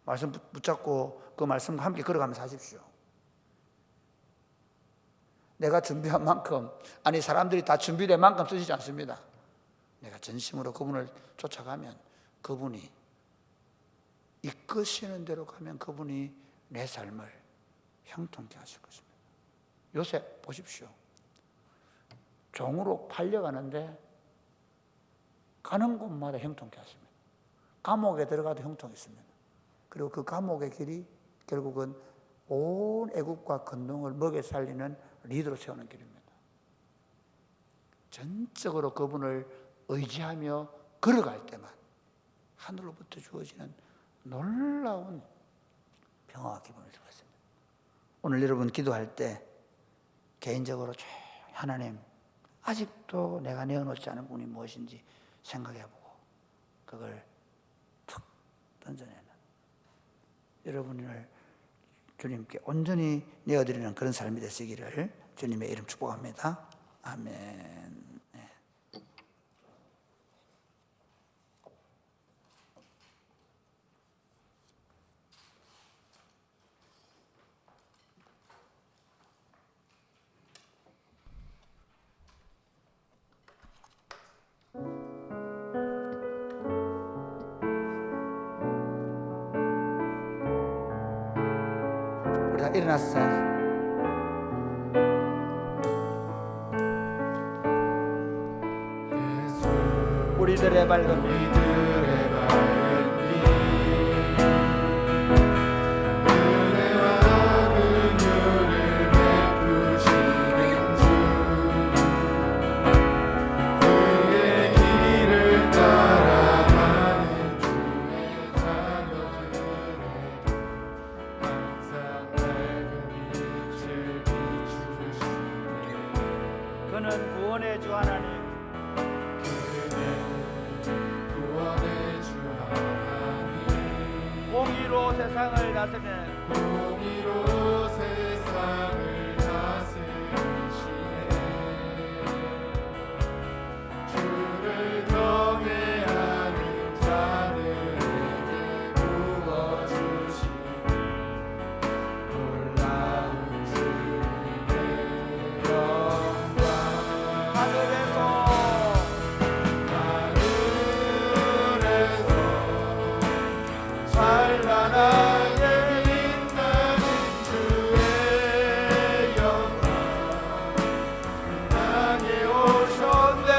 말씀 붙잡고 그 말씀과 함께 걸어가면서 하십시오. 내가 준비한 만큼, 아니 사람들이 다 준비된 만큼 쓰시지 않습니다. 내가 전심으로 그분을 쫓아가면 그분이 이끄시는 대로 가면 그분이 내 삶을 형통케 하실 것입니다. 요새 보십시오. 종으로 팔려가는데 가는 곳마다 형통케 하십니다. 감옥에 들어가도 형통했습니다. 그리고 그 감옥의 길이 결국은 온 애국과 건동을 먹여 살리는 리더로 세우는 길입니다. 전적으로 그분을 의지하며 걸어갈 때만 하늘로부터 주어지는 놀라운 평화와 기쁨을 주었습니다. 오늘 여러분 기도할 때 개인적으로 하나님, 아직도 내가 내어놓지 않은 분이 무엇인지 생각해보고 그걸 툭 던져내는 여러분을 주님께 온전히 내어드리는 그런 삶이 되시기를 주님의 이름 축복합니다. 아멘. 네. 우리 다 일어났어. 우리들의 밝은 빛, 은혜와 긍휼을 베푸시는 주, 그의 길을 따라가는 주의 자녀들에게 항상 밝은 빛을 비추시네. 그는 구원의 주 하나님, 공의로 세상을 다스리는 공의로 세상을 다스리시네. 주를 경외하는 자들에게 부어주시는 놀라운 주님의 영광. 하늘에서 찬란하게 빛나는 주의 영광, 땅에 오셨네.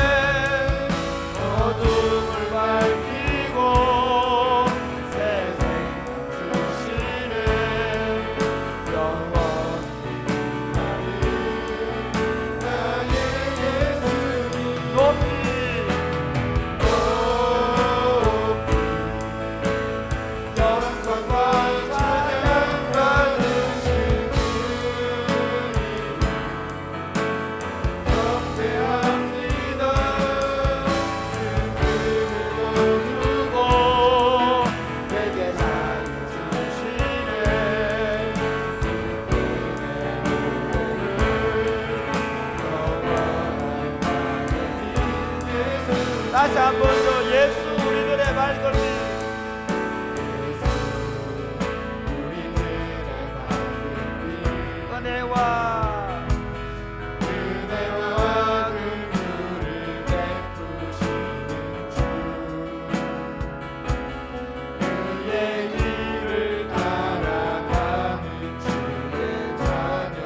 어둠을 밝히고 새 생명 주시네. 영원히 빛나는 나의 예수님, 높이 다시 한 번 더 예수 우리들의 밝은 빛, 은혜와 긍휼을 베푸시는 주, 그의 길을 따라가는 주의 자녀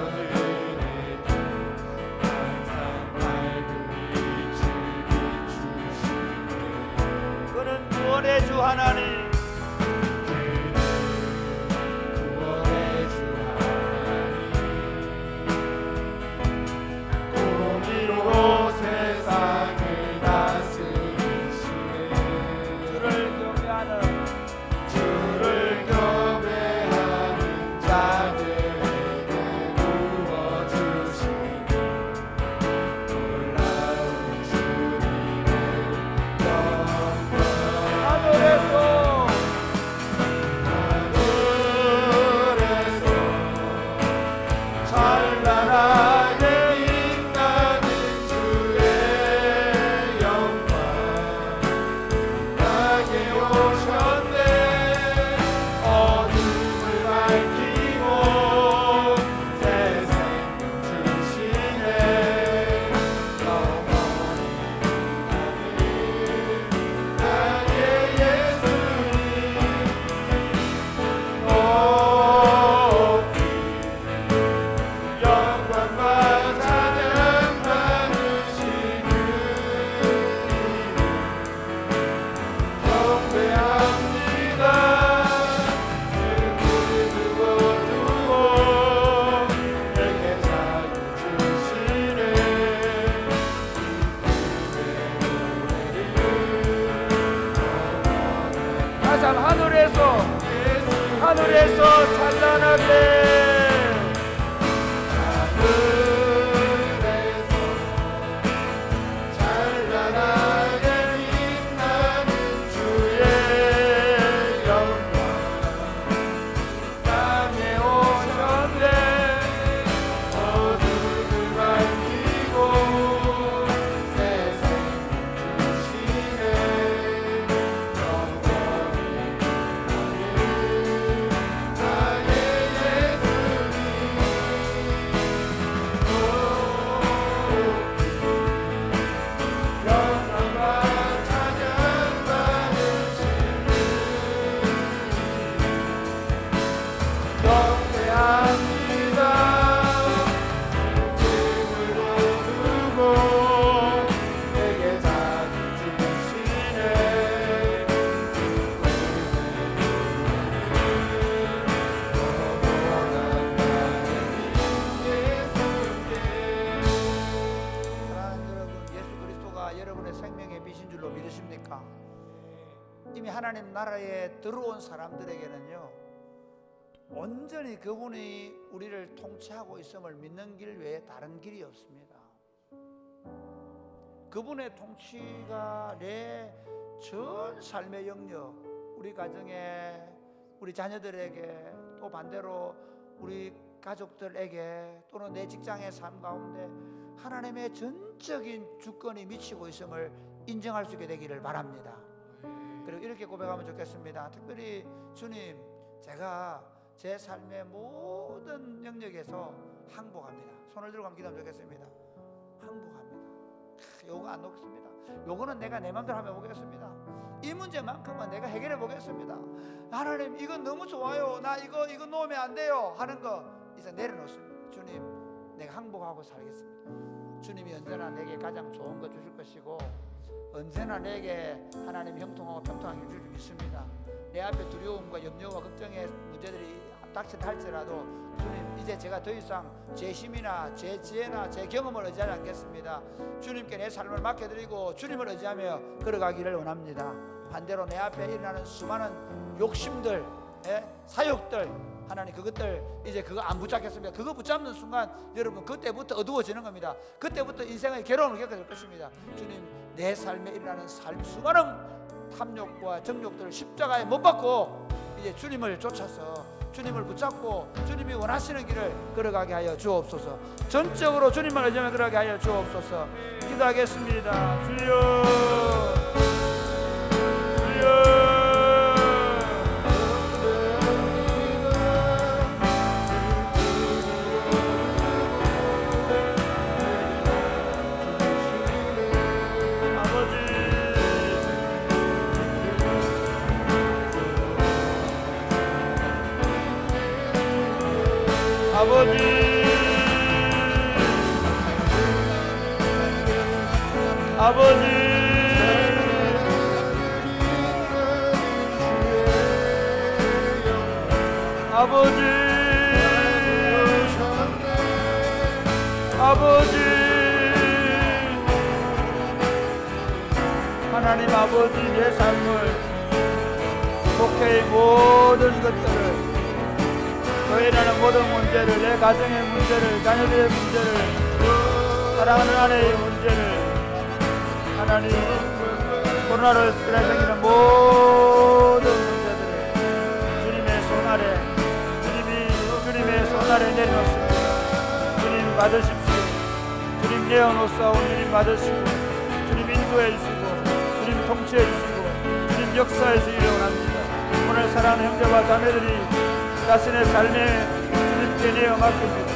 하늘에서 찬란하게 하늘에서 찬란하게 빛나는 주의 영광 땅에 오셨네 어둠을 밝히고 세상 주시네 영원히 나의 예수님 영광과 찬양 받으신 경배합니다. 힘을 거두고 내게 자주 주시네 영원한 나의 예수께. 사랑하는 여러분, 예수 그리스도가 여러분의 생명의 빛인 줄로 믿으십니까? 이미 하나님 나라에 들어온 사람들에게는요 온전히 그분이 우리를 통치하고 있음을 믿는 길 외에 다른 길이 없습니다. 그분의 통치가 내 전 삶의 영역, 우리 가정에, 우리 자녀들에게, 또 반대로 우리 가족들에게, 또는 내 직장의 삶 가운데 하나님의 전적인 주권이 미치고 있음을 인정할 수 있게 되기를 바랍니다. 그리고 이렇게 고백하면 좋겠습니다. 특별히 주님, 제가 제 삶의 모든 영역에서 항복합니다. 손을 들고 한번 기도하면 좋겠습니다. 항복합니다. 요거 안 놓겠습니다. 요거는 내가 내 마음대로 하면 보겠습니다. 이 문제만큼은 내가 해결해 보겠습니다. 하나님, 이건 너무 좋아요. 나 이거 놓으면 안 돼요 하는 거 이제 내려놓습니다. 주님, 내가 항복하고 살겠습니다. 주님이 언제나 내게 가장 좋은 거 주실 것이고 언제나 내게 하나님 형통하고 평통하게 주실 줄 믿습니다. 내 앞에 두려움과 염려와 걱정의 문제들이 닥친다 할지라도 주님, 이제 제가 더 이상 제 힘이나 제 지혜나 제 경험을 의지하지 않겠습니다. 주님께 내 삶을 맡겨드리고 주님을 의지하며 걸어가기를 원합니다. 반대로 내 앞에 일어나는 수많은 욕심들, 사욕들, 하나님 그것들 이제 그거 안 붙잡겠습니다. 그거 붙잡는 순간 여러분 그때부터 어두워지는 겁니다. 그때부터 인생의 괴로움을 겪게 될 것입니다. 주님, 내 삶에 일어나는 수많은 탐욕과 정욕들을 십자가에 못 박고 이제 주님을 쫓아서 주님을 붙잡고 주님이 원하시는 길을 걸어가게 하여 주옵소서. 전적으로 주님만 의지하며 걸어가게 하여 주옵소서. 기도하겠습니다. 주여, 주여. 아버지, 아버지, 아버지, 아버지, 하나님 아버지, 내 삶을 목회의 모든 것들을 교회라는 모든 문제를, 내 가정의 문제를, 자녀들의 문제를, 사랑하는 아내의 문제를, 하나님 코로나로 인해 생기는 모든 문제들을 주님의 손 아래, 주님의 손 아래 내려놓습니다. 주님 받으십시오. 주님 내어놓사오니 주님 받으시고 주님 인도해 주시고 주님 통치해 주시고 주님 역사해 주시기 원합니다. 오늘 사랑하는 형제와 자매들이 자신의 삶에 주님께 내어 맡깁니다.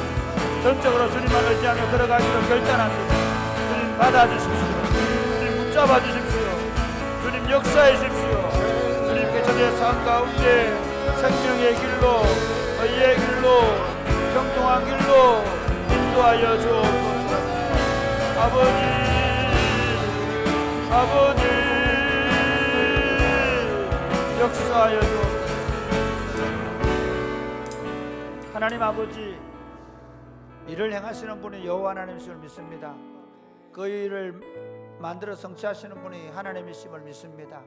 전적으로 주님만 의지하며 걸어가기로 결단합니다. 주님 받아주십시오. 주님 붙잡아 주십시오. 주님 역사해 주십시오. 주님께서 내 삶 가운데 생명의 길로, 의의 길로, 평통한 길로 인도하여 주옵소서. 아버지, 아버지, 역사하여 주옵소서. 하나님 아버지, 일을 행하시는 분이 여호와 하나님이심을 믿습니다. 그 일을 만들어 성취하시는 분이 하나님이심을 믿습니다.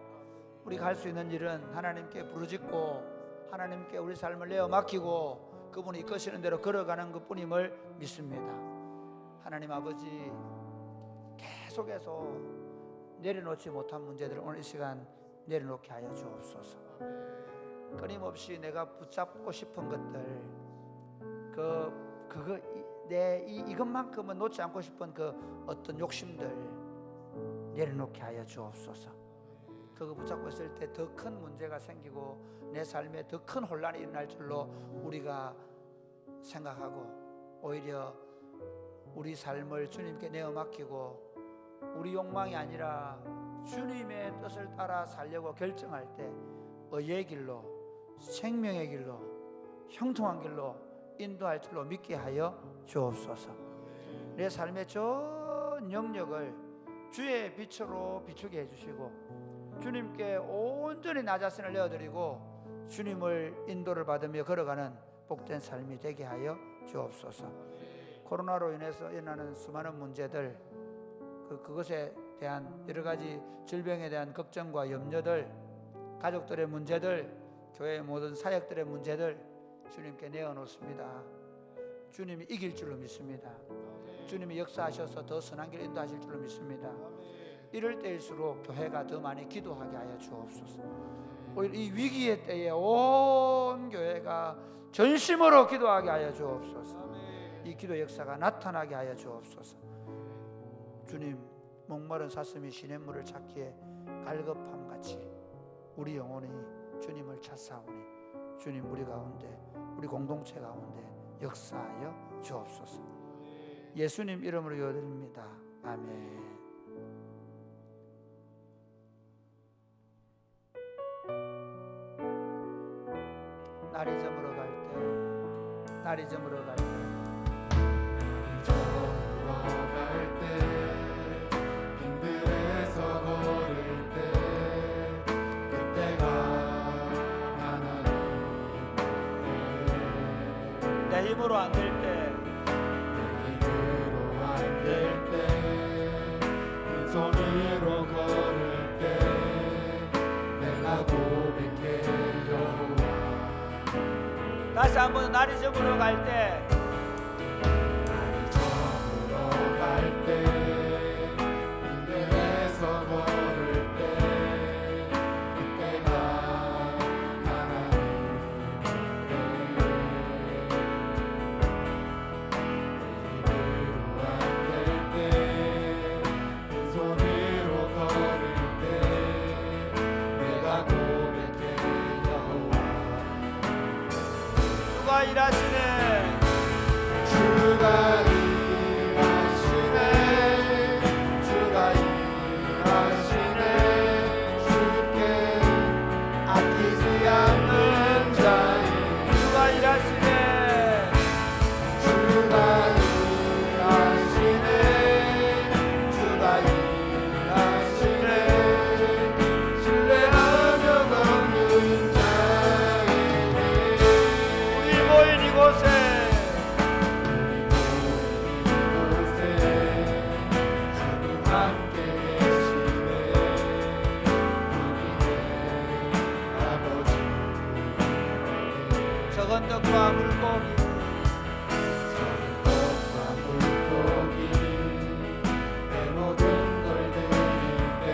우리가 할 수 있는 일은 하나님께 부르짖고 하나님께 우리 삶을 내어 맡기고 그분이 이끄시는 대로 걸어가는 것뿐임을 믿습니다. 하나님 아버지, 계속해서 내려놓지 못한 문제들을 오늘 이 시간 내려놓게 하여 주옵소서. 끊임없이 내가 붙잡고 싶은 것들, 이것만큼은 놓지 않고 싶은 그 어떤 욕심들 내려놓게 하여 주옵소서. 그거 붙잡고 있을 때 더 큰 문제가 생기고 내 삶에 더 큰 혼란이 일어날 줄로 우리가 생각하고, 오히려 우리 삶을 주님께 내어 맡기고 우리 욕망이 아니라 주님의 뜻을 따라 살려고 결정할 때 의의 길로, 생명의 길로, 형통한 길로 인도할 줄로 믿게 하여 주옵소서. 내 삶의 전 영역을 주의 빛으로 비추게 해주시고 주님께 온전히 나 자신을 내어드리고 주님을 인도를 받으며 걸어가는 복된 삶이 되게 하여 주옵소서. 코로나로 인해서 일어나는 수많은 문제들, 그것에 대한 여러 가지 질병에 대한 걱정과 염려들, 가족들의 문제들, 교회의 모든 사역들의 문제들 주님께 내어놓습니다. 주님이 이길 줄로 믿습니다. 주님이 역사하셔서 더 선한 길 인도하실 줄로 믿습니다. 이럴 때일수록 교회가 더 많이 기도하게 하여 주옵소서. 오히려 이 위기의 때에 온 교회가 전심으로 기도하게 하여 주옵소서. 이 기도 역사가 나타나게 하여 주옵소서. 주님, 목마른 사슴이 시냇물을 찾기에 갈급함같이 우리 영혼이 주님을 찾사오니 주님, 우리 가운데, 우리 공동체 가운데 역사하여 주옵소서. 예수님 이름으로 기도드립니다. 아멘. 날이 저물어 갈 때, 날이 저물어 갈 때, 걸어갈 때, 힘들어서 걸을 때, 그때가 하나님 내 힘으로 안 될 때, 힘으로 안 될 때, 빈손으로 걸을 때, 내가 고백해 여호와. 다시 한번 날이 저물어 갈 때, 날이 저물어 갈 때, 힘들어서 걸을 때, 그때가 하나님 힘으로 안 될 때, 빈손으로 걸을 때, 내가 고백해 여호와. 주가 일하시네. 주가 일하시네, 주가 일하시네, 주께 아끼지 않는 자의 주가 일하시네. 주가 일하시네, 주가 일하시네, 신뢰하며 걷는 자에게 우리 모인 이곳에 적은 떡과 물고기, 내 모든 걸 드릴 때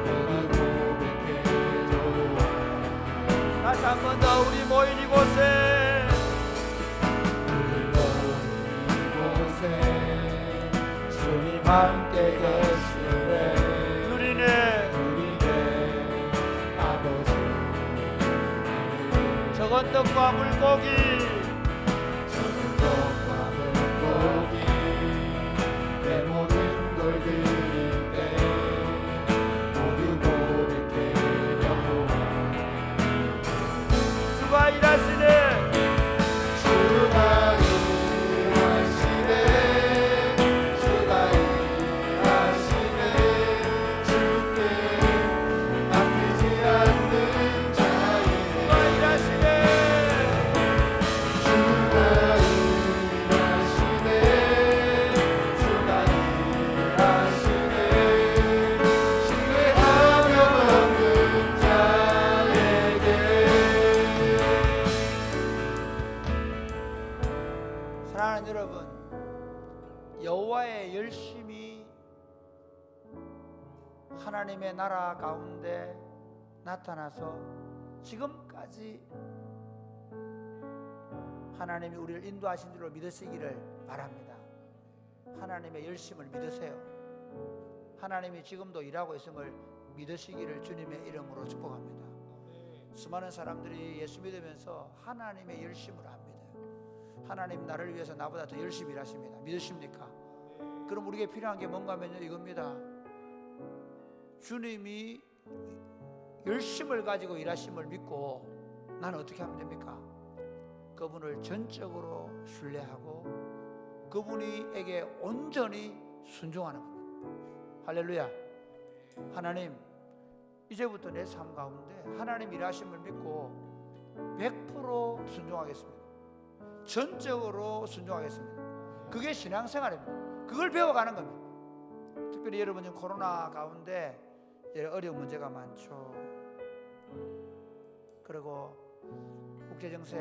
내가 고백해 여호와. 다시 한 번 더 우리 모인 이곳에 이곳에 주님 함께 계시네, 누리네. 우리네 아버지. 적은 떡과 물고기, 적은 떡과 물고기, 내 모든 걸 드릴 때 모두 고백해 여호와. 주가 일하시네. 주가 일하시네, 주가 일하시네, 주께 아끼지 않는 자에게. 주가 일하시네. 여러분, 여호와의 열심이 하나님의 나라 가운데 나타나서 지금까지 하나님이 우리를 인도하신 줄로 믿으시기를 바랍니다. 하나님의 열심을 믿으세요. 하나님이 지금도 일하고 있음을 믿으시기를 주님의 이름으로 축복합니다. 수많은 사람들이 예수 믿으면서 하나님의 열심을 합니다. 하나님 나를 위해서 나보다 더 열심히 일하십니다. 믿으십니까? 그럼 우리에게 필요한 게 뭔가 하면요, 이겁니다. 주님이 열심을 가지고 일하심을 믿고 나는 어떻게 하면 됩니까? 그분을 전적으로 신뢰하고 그분에게 온전히 순종하는 겁니다. 할렐루야. 하나님, 이제부터 내 삶 가운데 하나님 일하심을 믿고 100% 순종하겠습니다. 전적으로 순종하겠습니다. 그게 신앙생활입니다. 그걸 배워가는 겁니다. 특별히 여러분 지금 코로나 가운데 어려운 문제가 많죠. 그리고 국제정세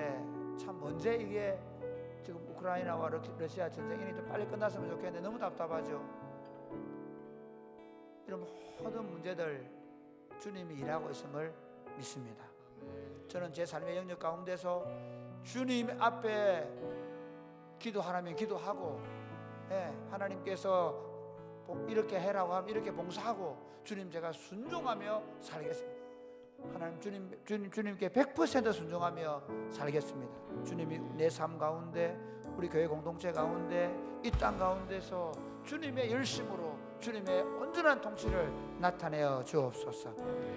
참 언제 이게 지금 우크라이나와 러시아 전쟁이 좀 빨리 끝났으면 좋겠는데 너무 답답하죠. 이런 모든 문제들 주님이 일하고 있음을 믿습니다. 저는 제 삶의 영역 가운데서 주님 앞에 기도하라면 기도하고, 하나님께서 이렇게 해라고 하면 이렇게 봉사하고, 주님 제가 순종하며 살겠습니다. 하나님 주님께 100% 순종하며 살겠습니다. 주님이 내 삶 가운데, 우리 교회 공동체 가운데, 이 땅 가운데서 주님의 열심으로 주님의 온전한 통치를 나타내어 주옵소서.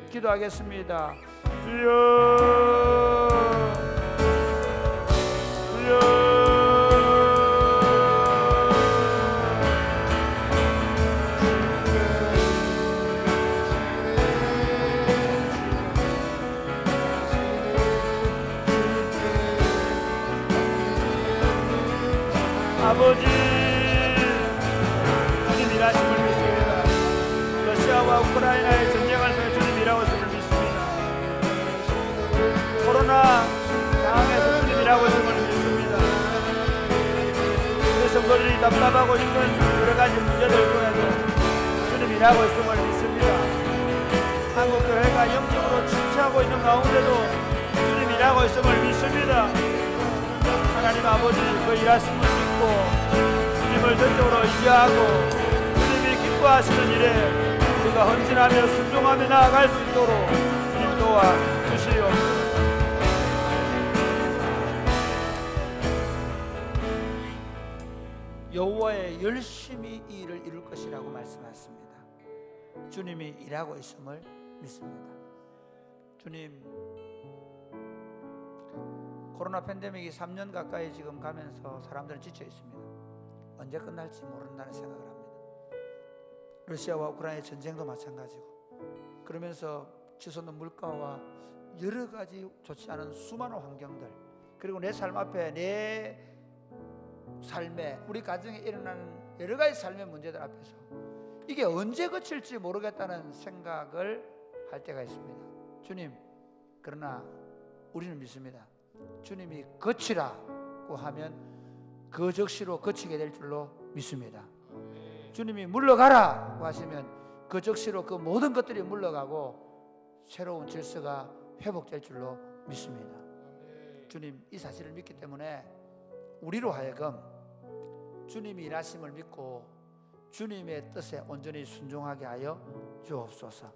기도하겠습니다. 주여, 주여. 아버지, 주님 일하심을 믿습니다. 러시아와 우크라이나의 전쟁을 통해 주님 일하고 있음을 믿습니다. 코로나 상황에서 주님 일하고 있음을 믿습니다. 우리 성도들이 답답하고 힘든 여러 가지 문제들 중에도 주님 일하고 있음을 믿습니다. 한국 교회가 영적으로 침체하고 있는 가운데도 주님 일하고 있음을 믿습니다. 하나님 아버지, 그 일하심을 믿고 주님을 전적으로 의지하고 주님이 기뻐하시는 일에 우리가 헌신하며 순종하며 나아갈 수 있도록 주님 도와주시옵소서. 여호와의 열심히 이 일을 이룰 것이라고 말씀하셨습니다. 주님이 일하고 있음을 믿습니다. 주님, 코로나 팬데믹이 3년 가까이 지금 가면서 사람들은 지쳐 있습니다. 언제 끝날지 모른다는 생각을 합니다. 러시아와 우크라이나 전쟁도 마찬가지고, 그러면서 치솟는 물가와 여러 가지 좋지 않은 수많은 환경들, 그리고 내 삶 앞에, 내 삶에, 우리 가정에 일어나는 여러 가지 삶의 문제들 앞에서 이게 언제 그칠지 모르겠다는 생각을 할 때가 있습니다. 주님, 그러나 우리는 믿습니다. 주님이 거치라고 하면 그 적시로 거치게 될 줄로 믿습니다. 주님이 물러가라고 하시면 그 적시로 그 모든 것들이 물러가고 새로운 질서가 회복될 줄로 믿습니다. 주님, 이 사실을 믿기 때문에 우리로 하여금 주님이 일하심을 믿고 주님의 뜻에 온전히 순종하게 하여 주옵소서.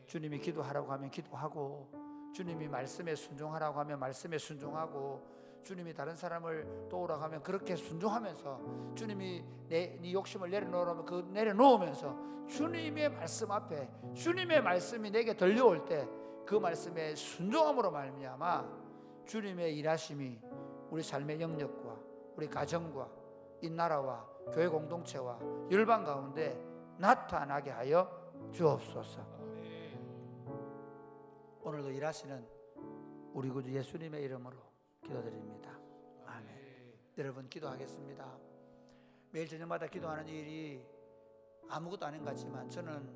주님이 기도하라고 하면 기도하고, 주님이 말씀에 순종하라고 하면 말씀에 순종하고, 주님이 다른 사람을 도우라고 하면 그렇게 순종하면서, 주님이 네 욕심을 내려놓으라면 그 내려놓으면서 주님의 말씀 앞에, 주님의 말씀이 내게 들려올 때 그 말씀에 순종함으로 말미암아 주님의 일하심이 우리 삶의 영역과 우리 가정과 이 나라와 교회 공동체와 열방 가운데 나타나게 하여 주옵소서. 오늘도 일하시는 우리 구주 예수님의 이름으로 기도드립니다. 아멘. 여러분, 기도하겠습니다. 매일 저녁마다 기도하는 일이 아무것도 아닌 것 같지만 저는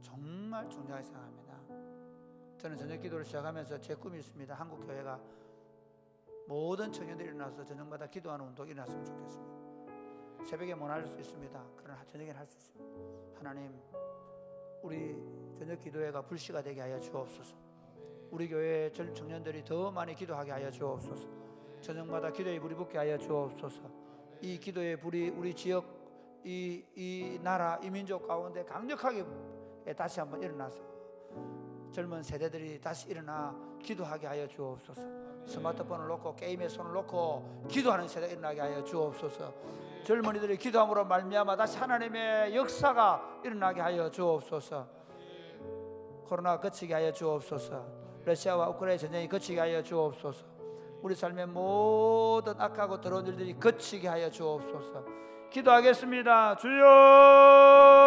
정말 중요하게 생각합니다. 저는 저녁 기도를 시작하면서 제 꿈이 있습니다. 한국 교회가 모든 청년들이 일어나서 저녁마다 기도하는 운동이 일어났으면 좋겠습니다. 새벽에 못 할 수 있습니다. 그러나 저녁에는 할 수 있습니다. 하나님, 우리 저녁 기도회가 불씨가 되게 하여 주옵소서. 우리 교회 청년들이 더 많이 기도하게 하여 주옵소서. 저녁마다 기도의 불이 붙게 하여 주옵소서. 이 기도의 불이 우리 지역, 이 나라, 이 민족 가운데 강력하게 다시 한번 일어나서 젊은 세대들이 다시 일어나 기도하게 하여 주옵소서. 스마트폰을 놓고 게임에 손을 놓고 기도하는 세대가 일어나게 하여 주옵소서. 젊은이들이 기도함으로 말미암아 다시 하나님의 역사가 일어나게 하여 주옵소서. 코로나 그치게 하여 주옵소서. 러시아와 우크라이나 전쟁이 그치게 하여 주옵소서. 우리 삶의 모든 악하고 더러운 일들이 그치게 하여 주옵소서. 기도하겠습니다. 주여